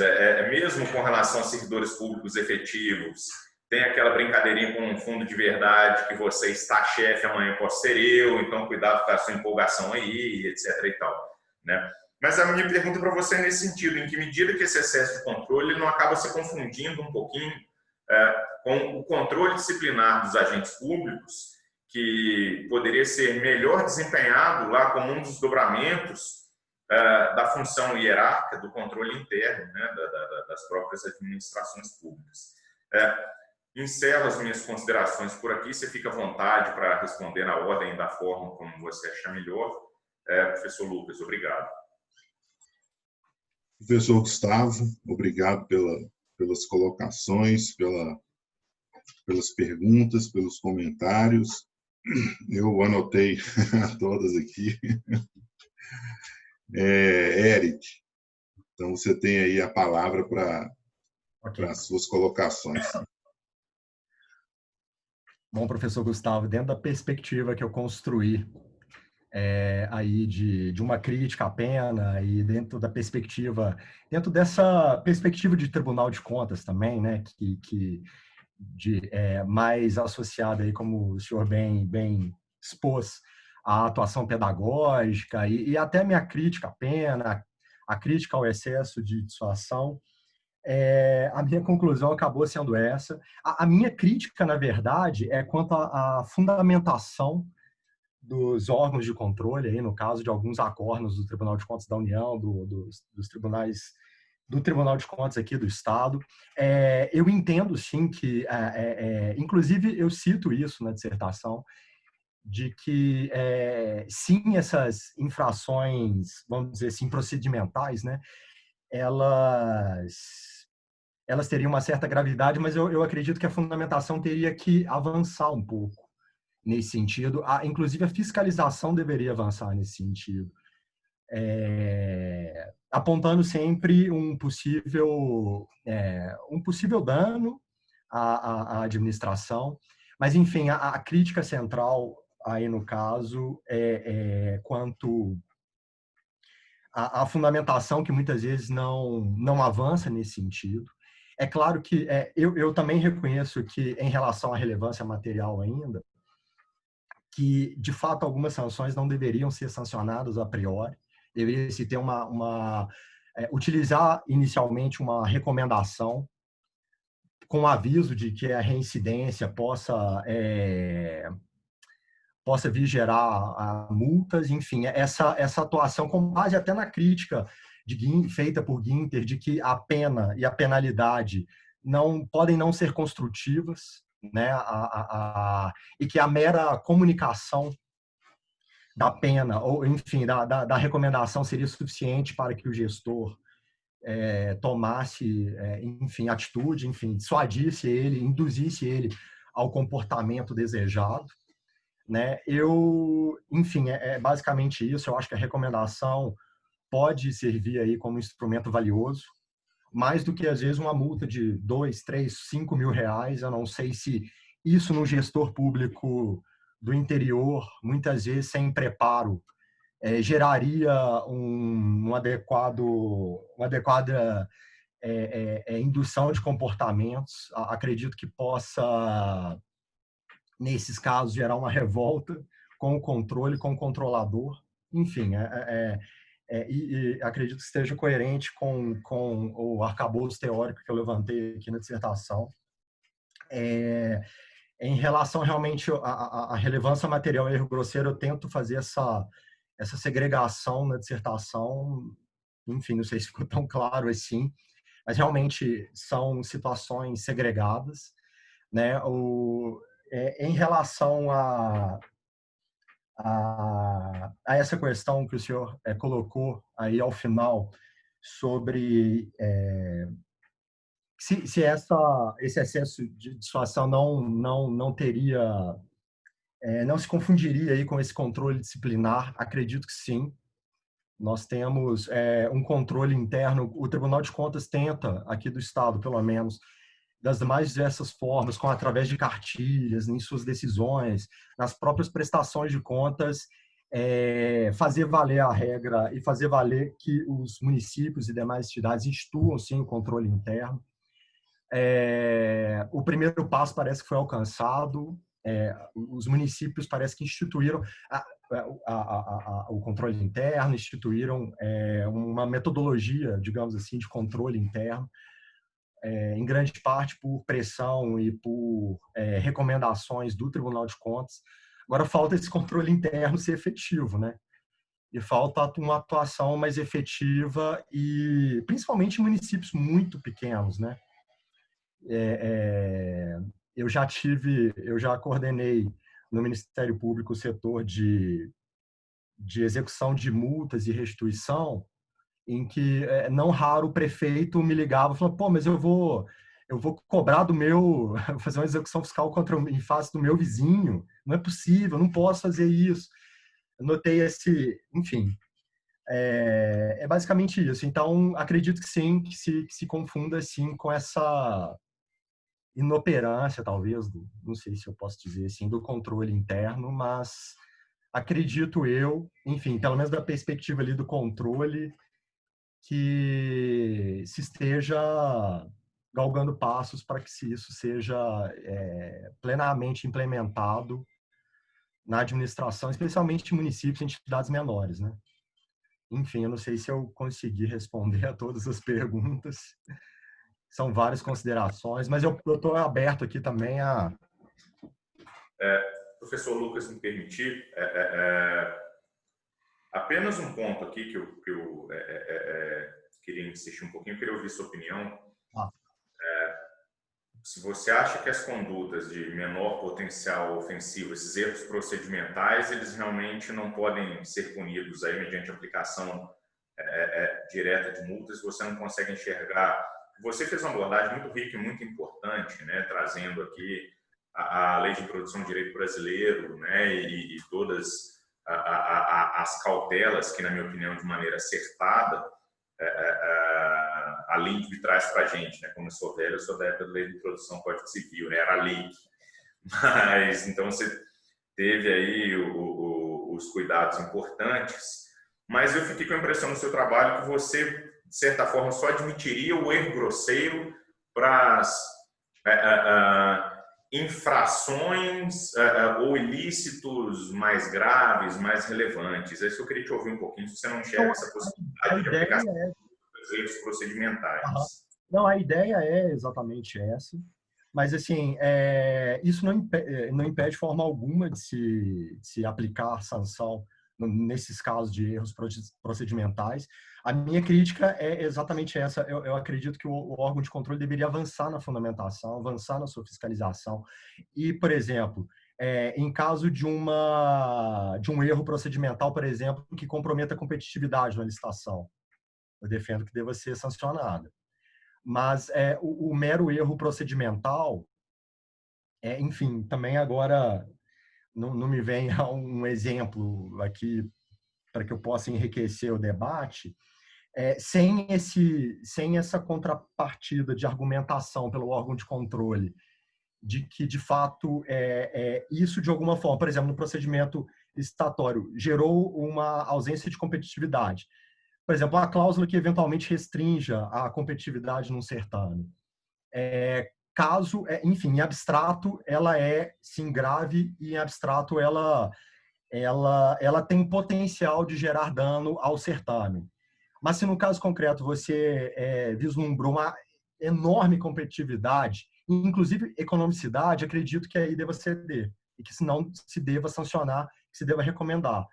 mesmo com relação a servidores públicos efetivos, tem aquela brincadeirinha com um fundo de verdade que você está chefe, amanhã posso ser eu, então cuidado com a sua empolgação aí, etc. e tal. Né? Mas a minha pergunta para você é nesse sentido: em que medida que esse excesso de controle não acaba se confundindo um pouquinho com o controle disciplinar dos agentes públicos, que poderia ser melhor desempenhado lá como um dos desdobramentos da função hierárquica do controle interno, né, das próprias administrações públicas. Encerro as minhas considerações por aqui. Você fica à vontade para responder na ordem e da forma como você achar melhor. Professor Lucas, obrigado. Professor Gustavo, obrigado pelas colocações, pelas perguntas, pelos comentários. Eu anotei todas aqui. Eric, então você tem aí a palavra para as suas colocações. Bom, professor Gustavo, dentro da perspectiva que eu construí aí de uma crítica à pena e dentro dessa perspectiva de Tribunal de Contas também, né, mais associada aí, como o senhor bem expôs, à atuação pedagógica e até minha crítica à pena, a crítica ao excesso de dissuasão. A minha conclusão acabou sendo essa. A minha crítica, na verdade, é quanto à fundamentação dos órgãos de controle, aí, no caso de alguns acordos do Tribunal de Contas da União, dos tribunais, do Tribunal de Contas aqui do Estado. Eu entendo, sim, que, inclusive, eu cito isso na dissertação, de que, sim, essas infrações, vamos dizer assim, procedimentais, né, elas teriam uma certa gravidade, mas eu acredito que a fundamentação teria que avançar um pouco nesse sentido. Inclusive, a fiscalização deveria avançar nesse sentido, apontando sempre um possível dano à administração. Mas, enfim, a crítica central aí, no caso, quanto à fundamentação, que muitas vezes não avança nesse sentido. É claro que eu também reconheço que, em relação à relevância material ainda, que, de fato, algumas sanções não deveriam ser sancionadas a priori, deveria se ter utilizar inicialmente uma recomendação com aviso de que a reincidência possa vir gerar multas, enfim, essa atuação com base até na crítica feita por Günther, de que a pena e a penalidade podem não ser construtivas, né? E que a mera comunicação da pena, ou enfim, da recomendação seria suficiente para que o gestor tomasse, enfim, atitude, enfim, dissuadisse ele, induzisse ele ao comportamento desejado, né? Enfim, basicamente isso. Eu acho que a recomendação pode servir aí como instrumento valioso, mais do que, às vezes, uma multa de 2, 3, 5 mil reais. Eu não sei se isso, no gestor público do interior, muitas vezes sem preparo, geraria uma adequada indução de comportamentos. Acredito que possa, nesses casos, gerar uma revolta com o controle, com o controlador. Enfim, e acredito que esteja coerente com o arcabouço teórico que eu levantei aqui na dissertação. Em relação realmente à relevância material e erro grosseiro, eu tento fazer essa segregação na dissertação. Enfim, não sei se ficou tão claro assim, mas realmente são situações segregadas, né? Em relação a essa questão que o senhor colocou aí ao final, sobre se esse excesso de dissuasão não teria, não se confundiria aí com esse controle disciplinar. Acredito que sim. Nós temos um controle interno. O Tribunal de Contas tenta, aqui do Estado, pelo menos, das mais diversas formas, através de cartilhas, em suas decisões, nas próprias prestações de contas, fazer valer a regra e fazer valer que os municípios e demais entidades instituam, sim, o controle interno. O primeiro passo parece que foi alcançado. Os municípios parece que instituíram o controle interno, instituíram uma metodologia, digamos assim, de controle interno, em grande parte por pressão e por recomendações do Tribunal de Contas. Agora falta esse controle interno ser efetivo, né? E falta uma atuação mais efetiva, e principalmente em municípios muito pequenos, né? Eu já coordenei no Ministério Público o setor de execução de multas e restituição, em que não raro o prefeito me ligava e falava: pô, mas eu vou cobrar vou fazer uma execução fiscal em face do meu vizinho, não é possível, não posso fazer isso. Eu notei enfim, basicamente isso. Então, acredito que sim, que se confunda sim com essa inoperância, talvez, não sei se eu posso dizer assim, do controle interno, mas acredito eu, enfim, pelo menos da perspectiva ali do controle, que se esteja galgando passos para que isso seja plenamente implementado na administração, especialmente em municípios e entidades menores, né? Enfim, eu não sei se eu consegui responder a todas as perguntas. São várias considerações, mas eu estou aberto aqui também a... Professor Lucas, me permitir, apenas um ponto aqui que eu queria insistir um pouquinho, queria ouvir sua opinião. Se você acha que as condutas de menor potencial ofensivo, esses erros procedimentais, eles realmente não podem ser punidos aí mediante aplicação direta de multas, você não consegue enxergar. Você fez uma abordagem muito rica e muito importante, né, trazendo aqui a Lei de Introdução ao Direito Brasileiro, né, e todas as cautelas que, na minha opinião, de maneira acertada, a LINC traz para a gente, né? Como eu sou velho, eu sou da época da Lei de Introdução ao Código Civil, né? Era a LINC. Mas, então, você teve aí os cuidados importantes, mas eu fiquei com a impressão no seu trabalho que você, de certa forma, só admitiria o erro grosseiro para as infrações ou ilícitos mais graves, mais relevantes. É isso que eu queria te ouvir um pouquinho, se você não enxerga essa possibilidade de aplicação dos erros procedimentais. Não, a ideia é exatamente essa, mas assim, isso não impede de forma alguma de se aplicar sanção nesses casos de erros procedimentais. A minha crítica é exatamente essa. Eu acredito que o órgão de controle deveria avançar na fundamentação, avançar na sua fiscalização. E, por exemplo, em caso de um erro procedimental, por exemplo, que comprometa a competitividade na licitação, eu defendo que deva ser sancionado. Mas o mero erro procedimental, enfim, também agora não me vem um exemplo aqui para que eu possa enriquecer o debate, sem essa contrapartida de argumentação pelo órgão de controle, de que, de fato, isso, de alguma forma, por exemplo, no procedimento licitatório, gerou uma ausência de competitividade. Por exemplo, a cláusula que eventualmente restrinja a competitividade num certame. Caso, enfim, em abstrato, ela é, sim, grave, e em abstrato ela tem potencial de gerar dano ao certame. Mas se no caso concreto você vislumbrou uma enorme competitividade, inclusive economicidade, acredito que aí deva ceder, e que se não se deva sancionar, que se deva recomendar.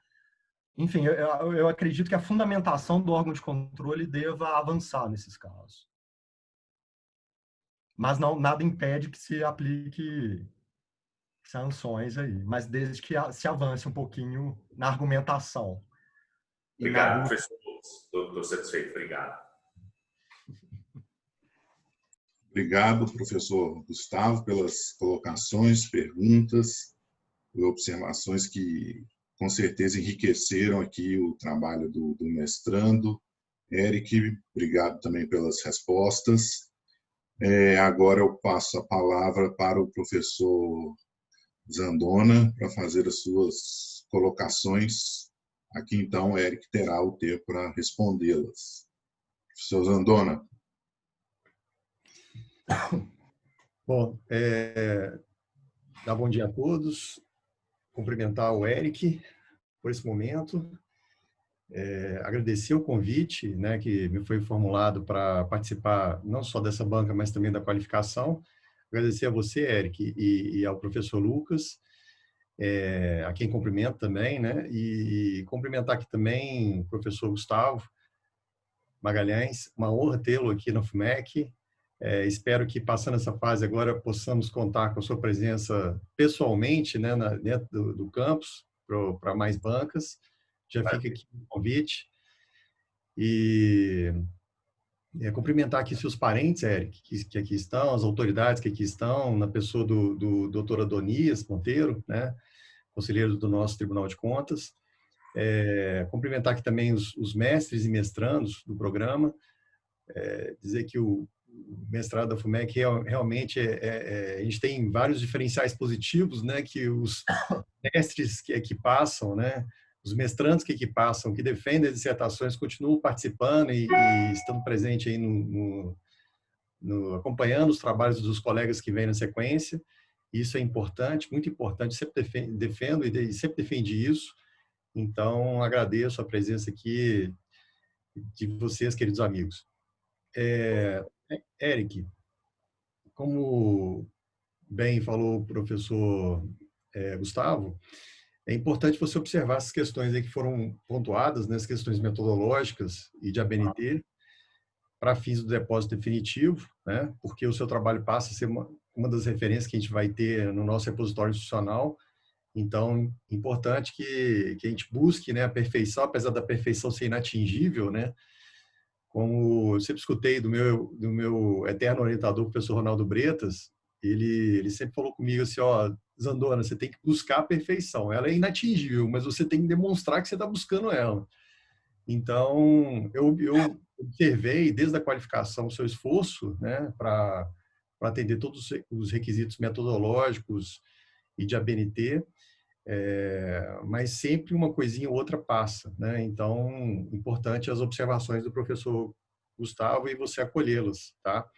Enfim, eu acredito que a fundamentação do órgão de controle deva avançar nesses casos. Mas nada impede que se aplique sanções aí, mas desde que se avance um pouquinho na argumentação. Obrigado, professor. Estou satisfeito. Obrigado. Obrigado, professor Gustavo, pelas colocações, perguntas e observações que, com certeza, enriqueceram aqui o trabalho do mestrando. Eric, obrigado também pelas respostas. Agora eu passo a palavra para o professor Zandona para fazer as suas colocações. Aqui, então, Eric terá o tempo para respondê-las. Professor Zandona. Bom, dar bom dia a todos, cumprimentar o Eric por esse momento, agradecer o convite, né, que me foi formulado para participar não só dessa banca, mas também da qualificação. Agradecer a você, Eric, e ao professor Lucas, a quem cumprimento também, né, e cumprimentar aqui também o professor Gustavo Magalhães, uma honra tê-lo aqui na FUMEC. Espero que, passando essa fase agora, possamos contar com a sua presença pessoalmente, né, dentro do campus, para mais bancas. Já fica aqui o convite. E cumprimentar aqui seus parentes, Eric, que aqui estão, as autoridades que aqui estão, na pessoa do doutor Adonias Monteiro, né, conselheiro do nosso Tribunal de Contas. Cumprimentar aqui também os mestres e mestrandos do programa. Dizer que o mestrado da FUMEC realmente a gente tem vários diferenciais positivos, né, que os mestres que aqui passam, né, os mestrandos que aqui passam, que defendem as dissertações, continuam participando e estando presente aí acompanhando os trabalhos dos colegas que vêm na sequência. Isso é importante, muito importante, sempre defendo e sempre defendi isso. Então, agradeço a presença aqui de vocês, queridos amigos. Eric, como bem falou o professor Gustavo, é importante você observar essas questões aí que foram pontuadas, né, as questões metodológicas e de ABNT, para fins do depósito definitivo, né, porque o seu trabalho passa a ser uma das referências que a gente vai ter no nosso repositório institucional. Então, importante que a gente busque, né, a perfeição, apesar da perfeição ser inatingível, né, como eu sempre escutei do meu eterno orientador, o professor Ronaldo Bretas, ele sempre falou comigo assim, ó, Zandona, você tem que buscar a perfeição. Ela é inatingível, mas você tem que demonstrar que você está buscando ela. Então, eu observei desde a qualificação o seu esforço, né, para atender todos os requisitos metodológicos e de ABNT, mas sempre uma coisinha ou outra passa, né? Então, importante as observações do professor Gustavo e você acolhê-las, tá?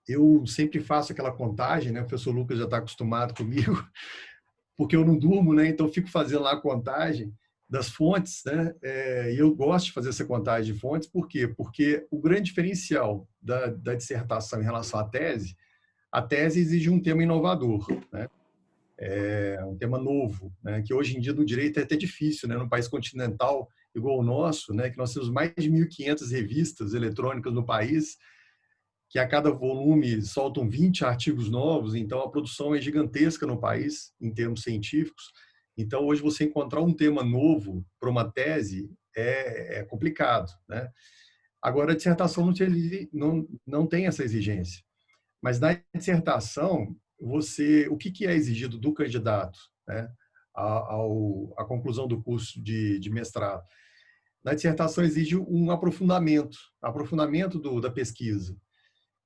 Eu sempre faço aquela contagem, né? O professor Lucas já está acostumado comigo, porque eu não durmo, né? Então, eu fico fazendo lá a contagem das fontes, né? E eu gosto de fazer essa contagem de fontes, por quê? Porque o grande diferencial da dissertação em relação à tese, a tese exige um tema inovador, né? Um tema novo, né? Que hoje em dia no direito é até difícil, né? Num país continental igual o nosso, né? Que nós temos mais de 1.500 revistas eletrônicas no país, que a cada volume soltam 20 artigos novos, então a produção é gigantesca no país, em termos científicos. Então, hoje, você encontrar um tema novo para uma tese é complicado, né? Agora, a dissertação não tem essa exigência. Mas na dissertação, o que é exigido do candidato, né, à conclusão do curso de mestrado? Na dissertação exige um aprofundamento da pesquisa.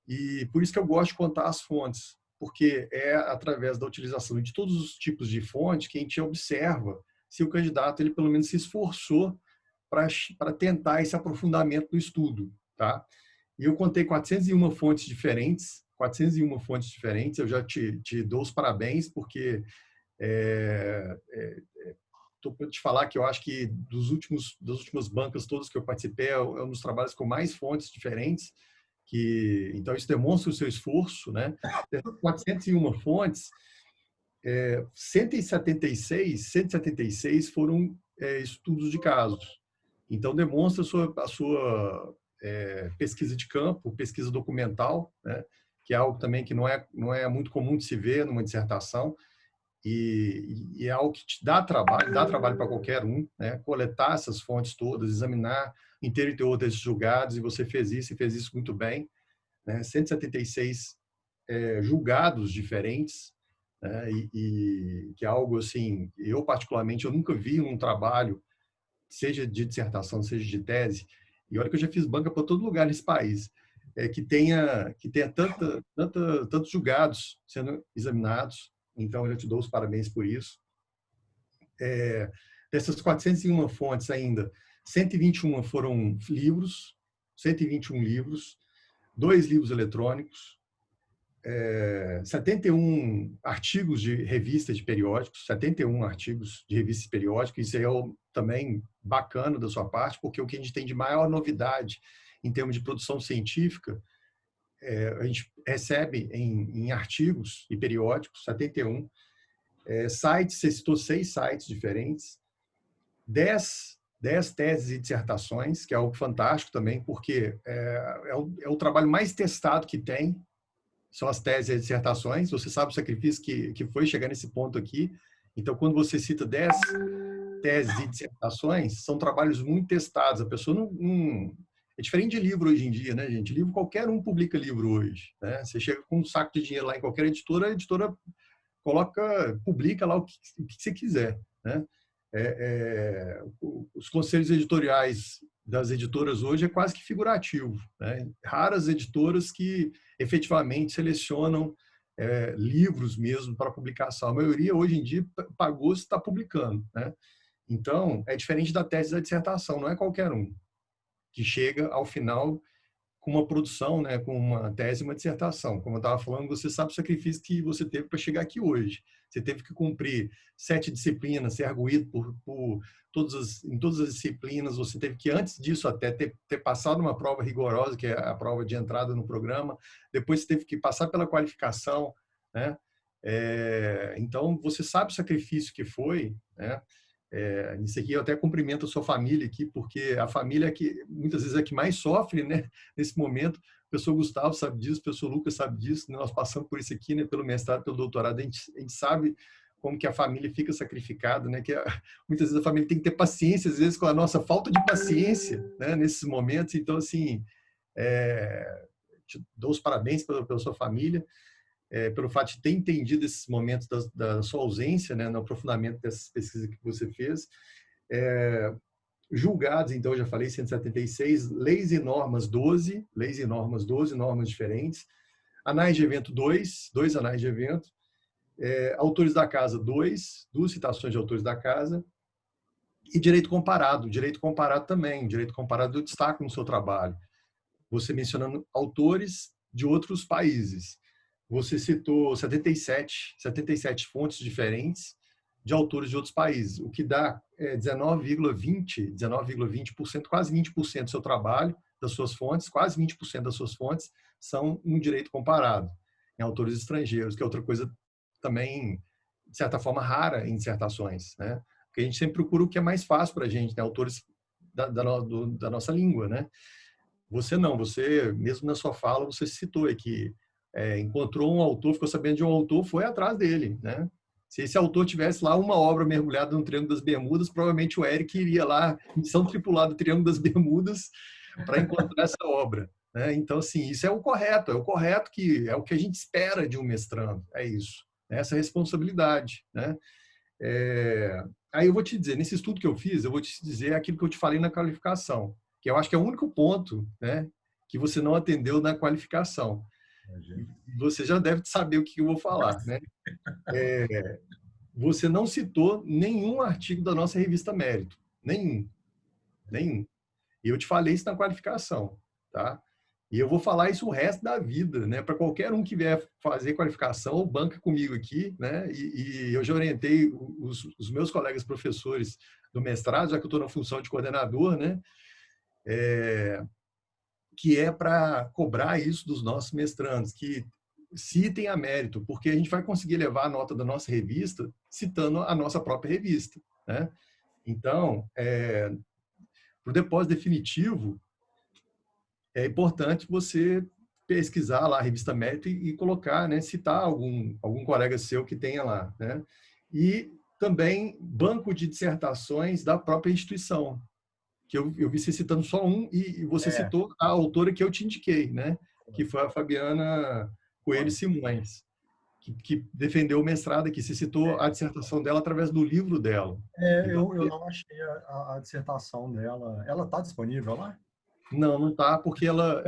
E por isso que eu gosto de contar as fontes, porque é através da utilização de todos os tipos de fonte que a gente observa se o candidato ele pelo menos se esforçou para tentar esse aprofundamento do estudo, tá? E eu contei 401 fontes diferentes, eu já te dou os parabéns, porque estou para te falar que eu acho que das últimas bancas todas que eu participei, é um dos trabalhos com mais fontes diferentes, então isso demonstra o seu esforço, né? 401 fontes, 176 foram estudos de casos. Então demonstra a sua pesquisa de campo, pesquisa documental, né? Que é algo também que não é muito comum de se ver numa dissertação, e é algo que te dá trabalho para qualquer um, né? Coletar essas fontes todas, examinar inteiro e teor desses julgados, e você fez isso muito bem, né? 176 julgados diferentes, né? E que é algo assim, eu particularmente, eu nunca vi num trabalho, seja de dissertação, seja de tese, e olha que eu já fiz banca para todo lugar nesse país, que tenha tantos julgados sendo examinados. Então, eu te dou os parabéns por isso. Dessas 401 fontes ainda, 121 foram livros, 121 livros, 2 livros eletrônicos, 71 artigos de revistas de periódicos, 71 artigos de revistas periódicas. Isso é também bacana da sua parte, porque o que a gente tem de maior novidade em termos de produção científica, a gente recebe em artigos e periódicos, 71. Sites, você citou 6 sites diferentes, 10 teses e dissertações, que é algo fantástico também, porque é o trabalho mais testado que tem, são as teses e dissertações. Você sabe o sacrifício que foi chegar nesse ponto aqui. Então, quando você cita 10 teses e dissertações, são trabalhos muito testados. A pessoa não... É diferente de livro hoje em dia, né, gente? Livro, qualquer um publica livro hoje, né? Você chega com um saco de dinheiro lá em qualquer editora, a editora publica lá o que você quiser, né? Os conselhos editoriais das editoras hoje é quase que figurativo, né? Raras editoras que efetivamente selecionam livros mesmo para publicação. A maioria hoje em dia pagou se está publicando, né? Então é diferente da tese da dissertação, não é qualquer um que chega ao final com uma produção, né, com uma tese e uma dissertação. Como eu estava falando, você sabe o sacrifício que você teve para chegar aqui hoje. Você teve que cumprir 7 disciplinas, ser arguído em todas as disciplinas. Você teve que, antes disso, até ter passado uma prova rigorosa, que é a prova de entrada no programa. Depois você teve que passar pela qualificação, né? Então, você sabe o sacrifício que foi, né? Nisso aqui eu até cumprimento a sua família aqui, porque a família que muitas vezes é que mais sofre, né, nesse momento. O professor Gustavo sabe disso, o professor Lucas sabe disso, né? Nós passamos por isso aqui, né, pelo mestrado, pelo doutorado, a gente sabe como que a família fica sacrificada, né, muitas vezes a família tem que ter paciência, às vezes com a nossa falta de paciência, né, nesses momentos. Então, assim, te dou os parabéns pela sua família, pelo fato de ter entendido esses momentos da sua ausência, né, no aprofundamento dessas pesquisas que você fez. Julgados, então, eu já falei, 176, leis e normas 12, normas diferentes, anais de evento 2 anais de evento, autores da casa 2 citações de autores da casa, e direito comparado também, direito comparado eu destaco no seu trabalho, você mencionando autores de outros países, você citou 77 fontes diferentes de autores de outros países, o que dá 19,20%, quase 20% do seu trabalho, das suas fontes, quase 20% das suas fontes são um direito comparado, em autores estrangeiros, que é outra coisa também, de certa forma, rara em dissertações, né? Porque a gente sempre procura o que é mais fácil para a gente, né? Autores da nossa língua, né? Você não, você, mesmo na sua fala, você citou aqui, encontrou um autor, ficou sabendo de um autor, foi atrás dele, né? Se esse autor tivesse lá uma obra mergulhada no Triângulo das Bermudas, provavelmente o Eric iria lá, missão tripulada do Triângulo das Bermudas, para encontrar essa obra, né? Então, assim, isso é o correto que é o que a gente espera de um mestrando, é isso, essa responsabilidade, né? Aí eu vou te dizer, nesse estudo que eu fiz, eu vou te dizer aquilo que eu te falei na qualificação, que eu acho que é o único ponto, né, que você não atendeu na qualificação. Você já deve saber o que eu vou falar, né? Você não citou nenhum artigo da nossa revista Mérito. Nenhum. E eu te falei isso na qualificação, tá? E eu vou falar isso o resto da vida, né? Para qualquer um que vier fazer qualificação ou banca comigo aqui, né? E eu já orientei os meus colegas professores do mestrado, já que eu estou na função de coordenador, né? Que é para cobrar isso dos nossos mestrandos, que citem a mérito, porque a gente vai conseguir levar a nota da nossa revista citando a nossa própria revista, né? Então, para o depósito definitivo, é importante você pesquisar lá a revista Mérito e colocar, né, citar algum colega seu que tenha lá, né? E também banco de dissertações da própria instituição, que eu vi você citando só um, e você citou a autora que eu te indiquei, né? Que foi a Fabiana Coelho Simões, que defendeu o mestrado aqui. Você citou a dissertação dela através do livro dela. Eu não achei a dissertação dela. Ela está disponível lá? Não está, porque ela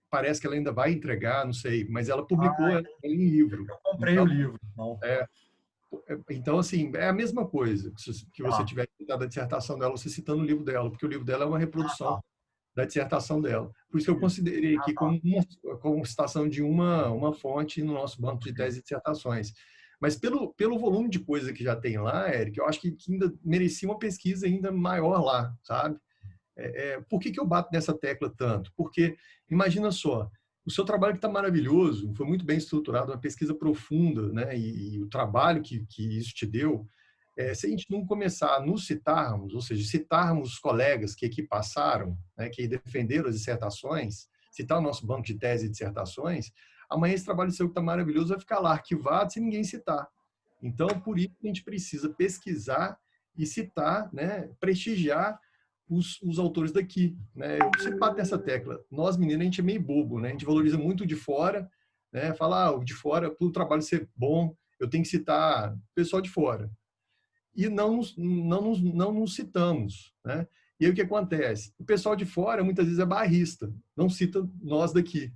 parece que ela ainda vai entregar, não sei, mas ela publicou em livro. Eu comprei o livro, não. Então, assim, é a mesma coisa que você tiver citado a dissertação dela, você citando o livro dela, porque o livro dela é uma reprodução da dissertação dela. Por isso que eu considerei aqui como citação de uma fonte no nosso banco de tese e dissertações. Mas pelo volume de coisa que já tem lá, Eric, eu acho que ainda merecia uma pesquisa ainda maior lá, sabe? Por que eu bato nessa tecla tanto? Porque, imagina só, o seu trabalho que está maravilhoso, foi muito bem estruturado, uma pesquisa profunda, né? E o trabalho que isso te deu, se a gente não começar a nos citarmos, ou seja, citarmos os colegas que aqui passaram, né, que defenderam as dissertações, citar o nosso banco de tese e dissertações, amanhã esse trabalho seu que está maravilhoso vai ficar lá arquivado sem ninguém citar. Então, por isso a gente precisa pesquisar e citar, né, prestigiar os autores daqui, né? Eu sempre bato nessa tecla. Nós, meninos, a gente é meio bobo, né? A gente valoriza muito o de fora, né? Fala, o de fora, para o trabalho ser bom, eu tenho que citar o pessoal de fora. E não nos citamos, né? E aí o que acontece? O pessoal de fora, muitas vezes, é barrista, não cita nós daqui.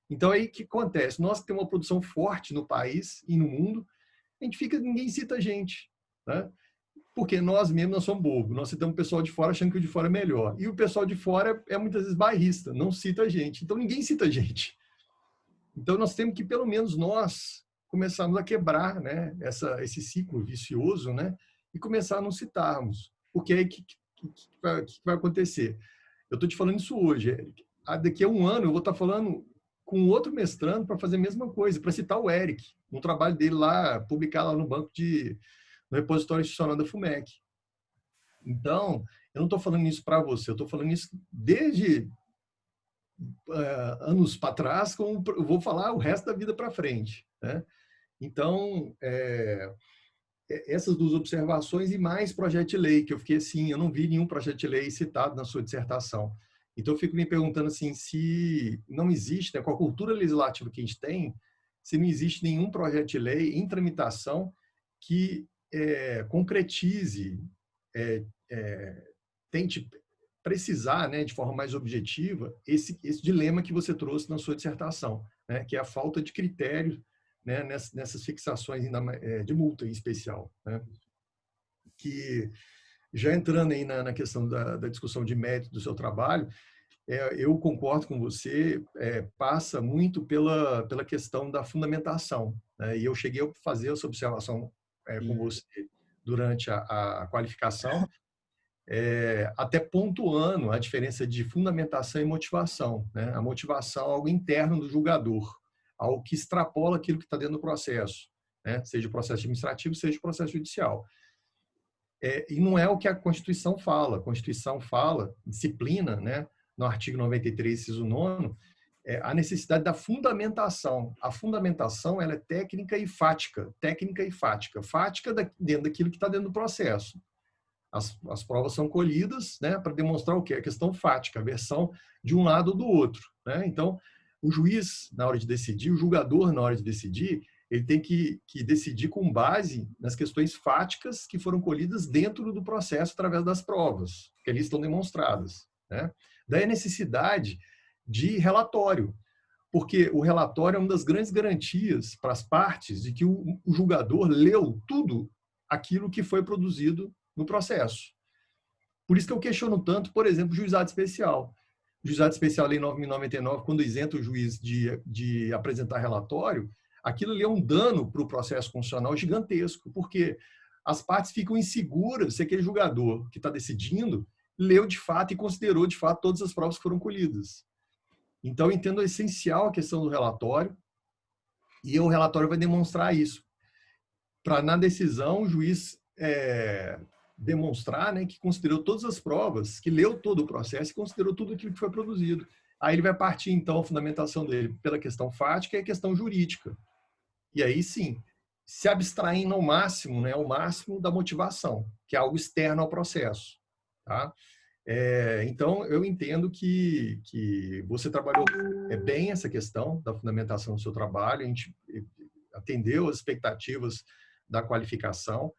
Então, aí o que acontece? Nós que temos uma produção forte no país e no mundo, ninguém cita a gente, né? Porque nós mesmos não somos bobos. Nós citamos o pessoal de fora achando que o de fora é melhor. E o pessoal de fora é muitas vezes bairrista, não cita a gente. Então, ninguém cita a gente. Então, nós temos que, pelo menos nós, começarmos a quebrar, né, esse ciclo vicioso, né, e começar a nos citarmos. Porque aí, o que vai acontecer? Eu estou te falando isso hoje, Eric. Daqui a um ano, eu vou estar falando com outro mestrando para fazer a mesma coisa, para citar o Eric, no trabalho dele lá, publicar lá no banco no repositório institucional da FUMEC. Então, eu não estou falando isso para você, eu estou falando isso desde anos para trás, como eu vou falar o resto da vida para frente, né? Então, essas duas observações e mais projeto de lei, que eu fiquei assim, eu não vi nenhum projeto de lei citado na sua dissertação. Então, eu fico me perguntando assim, se não existe, né, com a cultura legislativa que a gente tem, se não existe nenhum projeto de lei em tramitação que concretize, tente precisar, né, de forma mais objetiva, esse dilema que você trouxe na sua dissertação, né, que é a falta de critério, né, nessas fixações de multa em especial, né? Que, já entrando aí na questão da discussão de mérito do seu trabalho, eu concordo com você, passa muito pela questão da fundamentação, né? E eu cheguei a fazer essa observação com você durante a qualificação, até pontuando a diferença de fundamentação e motivação, né? A motivação é algo interno do julgador, algo que extrapola aquilo que está dentro do processo, né? Seja o processo administrativo, seja o processo judicial. E não é o que a Constituição fala. A Constituição fala, disciplina, né, no artigo 93, inciso 9, a necessidade da fundamentação. A fundamentação, ela é técnica e fática. Técnica e fática. Fática dentro daquilo que está dentro do processo. As provas são colhidas, né, para demonstrar o quê? A questão fática, a versão de um lado ou do outro, né? Então, o juiz, na hora de decidir, o julgador, na hora de decidir, ele tem que decidir com base nas questões fáticas que foram colhidas dentro do processo através das provas, que ali estão demonstradas, né? Daí a necessidade de relatório, porque o relatório é uma das grandes garantias para as partes de que o julgador leu tudo aquilo que foi produzido no processo. Por isso que eu questiono tanto, por exemplo, o juizado especial. O juizado especial, Lei 9.099, quando isenta o juiz de apresentar relatório, aquilo ali é um dano para o processo constitucional gigantesco, porque as partes ficam inseguras se aquele julgador que está decidindo leu de fato e considerou de fato todas as provas que foram colhidas. Então, eu entendo essencial a questão do relatório, e o relatório vai demonstrar isso. Para, na decisão, o juiz demonstrar, né, que considerou todas as provas, que leu todo o processo e considerou tudo aquilo que foi produzido. Aí ele vai partir, então, a fundamentação dele pela questão fática e a questão jurídica. E aí, sim, se abstraindo ao máximo, né, ao máximo da motivação, que é algo externo ao processo. Tá? Então, eu entendo que você trabalhou bem essa questão da fundamentação do seu trabalho, a gente atendeu as expectativas da qualificação.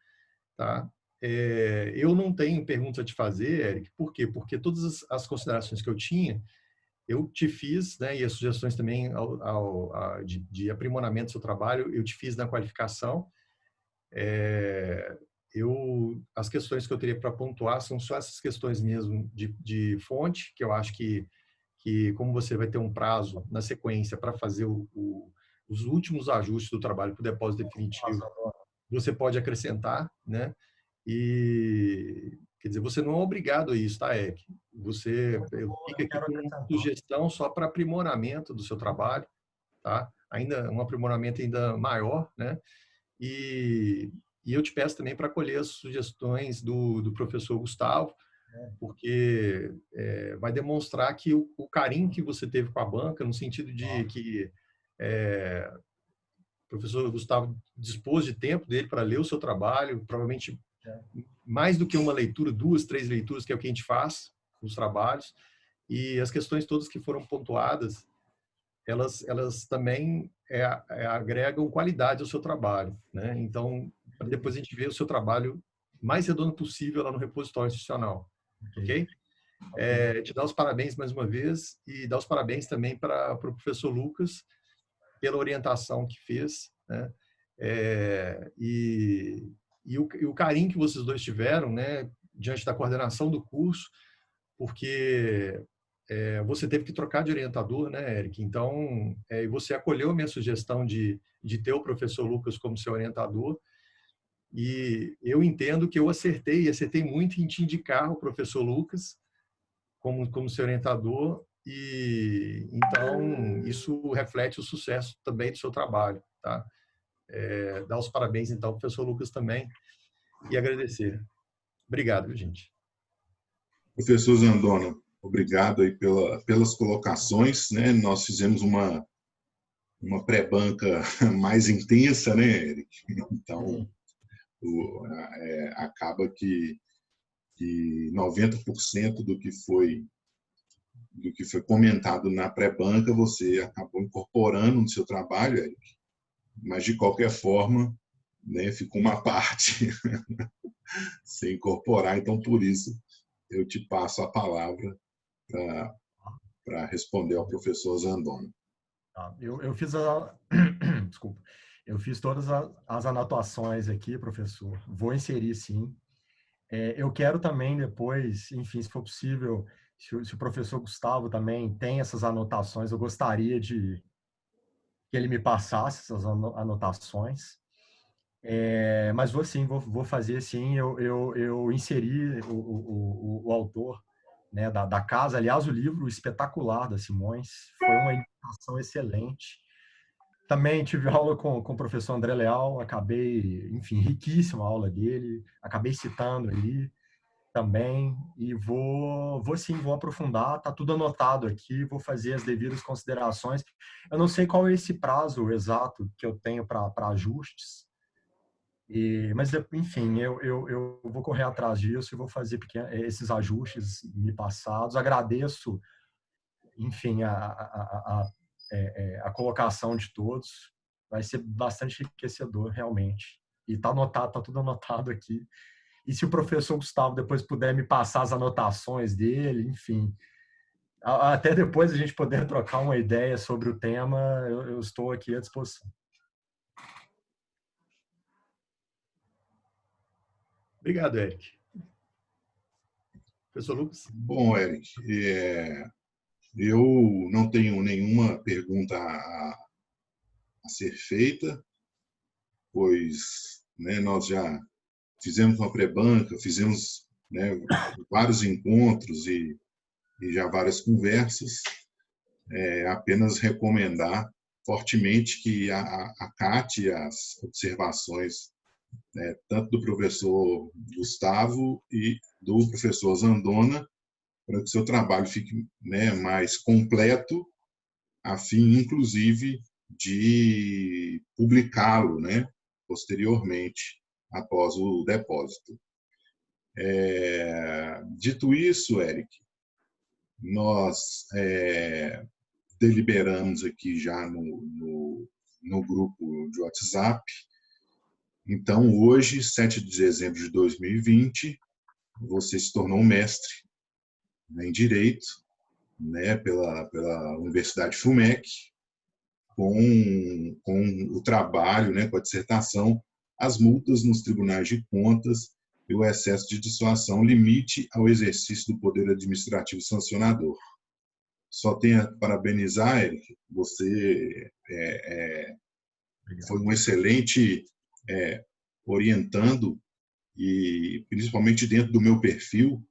Tá? Eu não tenho pergunta a te fazer, Eric, por quê? Porque todas as considerações que eu tinha, eu te fiz, né, e as sugestões também de aprimoramento do seu trabalho, eu te fiz na qualificação. As questões que eu teria para pontuar são só essas questões mesmo de fonte, que eu acho que como você vai ter um prazo na sequência para fazer os últimos ajustes do trabalho para o depósito definitivo, você pode acrescentar, né? E, quer dizer, você não é obrigado a isso, tá, Eric? Você fica aqui com uma sugestão só para aprimoramento do seu trabalho, tá? Ainda um aprimoramento ainda maior, né? E eu te peço também para acolher as sugestões do professor Gustavo, porque vai demonstrar que o carinho que você teve com a banca, no sentido de que o professor Gustavo dispôs de tempo dele para ler o seu trabalho, provavelmente mais do que uma leitura, 2, 3 leituras, que é o que a gente faz nos trabalhos, e as questões todas que foram pontuadas, elas também agregam qualidade ao seu trabalho, né? Então, para depois a gente ver o seu trabalho mais redondo possível lá no repositório institucional, ok? Te dar os parabéns mais uma vez e dar os parabéns também para o professor Lucas pela orientação que fez, né? E o carinho que vocês dois tiveram, né, diante da coordenação do curso, porque você teve que trocar de orientador, né, Eric? Então, você acolheu a minha sugestão de ter o professor Lucas como seu orientador, e eu entendo que eu acertei muito em te indicar o professor Lucas como seu orientador, e então isso reflete o sucesso também do seu trabalho, tá? Dar os parabéns, então, ao professor Lucas também, e agradecer. Obrigado, gente. Professor Zandona, obrigado aí pelas colocações, né? Nós fizemos uma pré-banca mais intensa, né, Eric? Então, acaba que 90% do que foi do que foi comentado na pré-banca, você acabou incorporando no seu trabalho, Eric, mas de qualquer forma, né, ficou uma parte sem incorporar, então por isso eu te passo a palavra para responder ao professor Zandona. Eu fiz desculpa. Eu fiz todas as anotações aqui, professor. Vou inserir, sim. Eu quero também depois, enfim, se for possível, se o professor Gustavo também tem essas anotações, eu gostaria de que ele me passasse essas anotações. Mas vou fazer sim. Eu inseri o autor, né, da casa. Aliás, o livro espetacular da Simões foi uma indicação excelente. Também tive aula com o professor André Leal, acabei, enfim, riquíssima a aula dele, acabei citando ali também, e vou aprofundar, tá tudo anotado aqui, vou fazer as devidas considerações. Eu não sei qual é esse prazo exato que eu tenho para ajustes, mas, enfim, eu vou correr atrás disso e vou fazer esses ajustes me passados. Agradeço, enfim, a colocação de todos. Vai ser bastante enriquecedor, realmente. E está anotado, está tudo anotado aqui. E se o professor Gustavo depois puder me passar as anotações dele, enfim, até depois a gente poder trocar uma ideia sobre o tema, eu estou aqui à disposição. Obrigado, Eric. Professor Lucas? Bom, Eric, eu não tenho nenhuma pergunta a ser feita, pois, né, nós já fizemos uma pré-banca, fizemos, né, vários encontros e já várias conversas. Apenas recomendar fortemente que acate as observações, né, tanto do professor Gustavo e do professor Zandona, para que o seu trabalho fique, né, mais completo, a fim, inclusive, de publicá-lo, né, posteriormente, após o depósito. Dito isso, Eric, nós deliberamos aqui já no grupo de WhatsApp. Então, hoje, 7 de dezembro de 2020, você se tornou um mestre, né, em Direito, né, pela Universidade FUMEC, com o trabalho, né, com a dissertação, As multas nos tribunais de contas e o excesso de dissuasão, limite ao exercício do poder administrativo sancionador. Só tenho a parabenizar, Eric, você foi um excelente orientando, e principalmente dentro do meu perfil.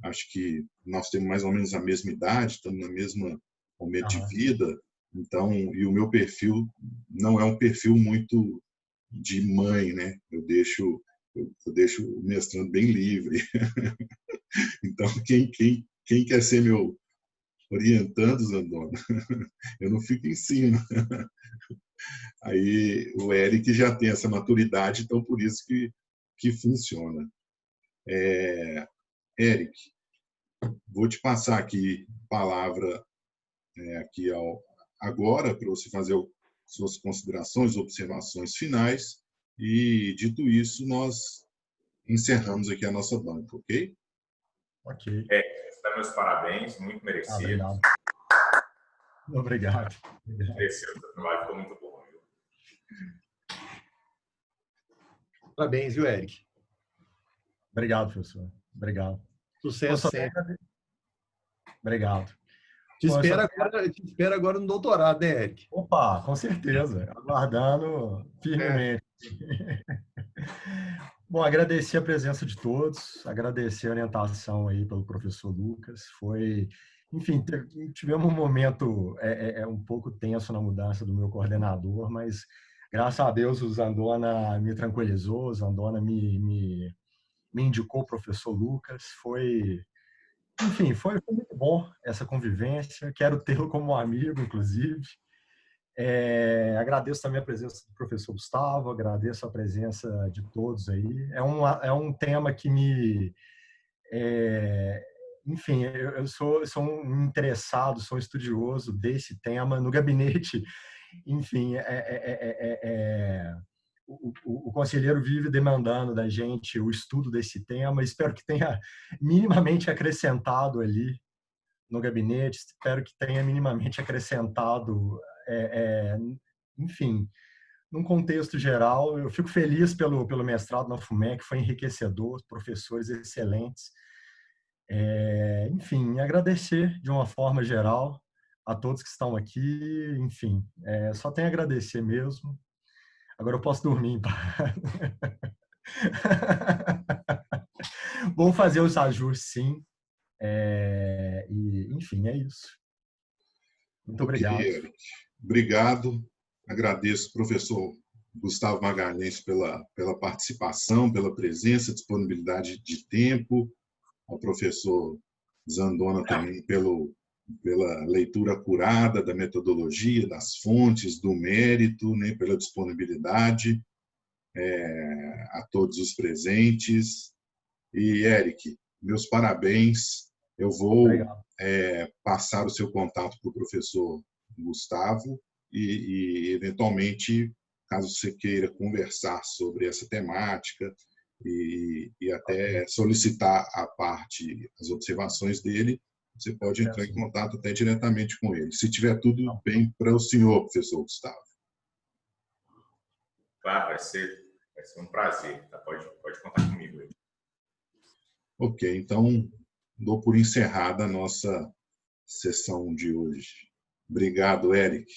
Acho que nós temos mais ou menos a mesma idade, estamos no mesmo momento de vida, então, e o meu perfil não é um perfil muito de mãe, né? Eu deixo o mestrando bem livre. Então, quem quer ser meu orientando, Zandona, eu não fico em cima. Aí o Eric já tem essa maturidade, então por isso que funciona. Eric, vou te passar aqui a palavra aqui agora para você fazer suas considerações, observações finais, e dito isso, nós encerramos aqui a nossa banca, ok? Ok. Meus parabéns, muito merecido. Obrigado. Merecido, o trabalho ficou muito bom. Viu? Parabéns, viu, Eric? Obrigado, professor. Obrigado. Sucesso sempre. Obrigado. Te espero agora no doutorado, né, Eric? Opa, com certeza. Aguardando firmemente. Bom, agradecer a presença de todos, agradecer a orientação aí pelo professor Lucas. Enfim, tivemos um momento um pouco tenso na mudança do meu coordenador, mas graças a Deus o Zandona me tranquilizou, o Zandona me indicou o professor Lucas. Enfim, foi muito bom essa convivência. Quero tê-lo como amigo, inclusive. Agradeço também a presença do professor Gustavo, agradeço a presença de todos aí. É um tema que enfim, eu sou um interessado, sou um estudioso desse tema no gabinete. Enfim, o conselheiro vive demandando da gente o estudo desse tema. Espero que tenha minimamente acrescentado ali no gabinete, espero que tenha minimamente acrescentado, enfim, num contexto geral. Eu fico feliz pelo mestrado na FUMEC, foi enriquecedor, professores excelentes. Enfim, agradecer de uma forma geral a todos que estão aqui. Enfim, só tenho a agradecer mesmo. Agora eu posso dormir em paz. Vou fazer os ajustes, sim. Enfim, é isso. Muito obrigado. Eric. Obrigado. Agradeço ao professor Gustavo Magalhães pela participação, pela presença, disponibilidade de tempo, ao professor Zandona também pela leitura acurada da metodologia, das fontes, do mérito, né, pela disponibilidade, a todos os presentes. E, Eric, meus parabéns. Eu vou passar o seu contato para o professor Gustavo e, eventualmente, caso você queira conversar sobre essa temática e até solicitar as observações dele, você pode entrar em contato até diretamente com ele, se tiver tudo bem para o senhor, professor Gustavo. Claro, vai ser um prazer. Tá? Pode contar comigo aí. Ok, então dou por encerrada a nossa sessão de hoje. Obrigado, Eric.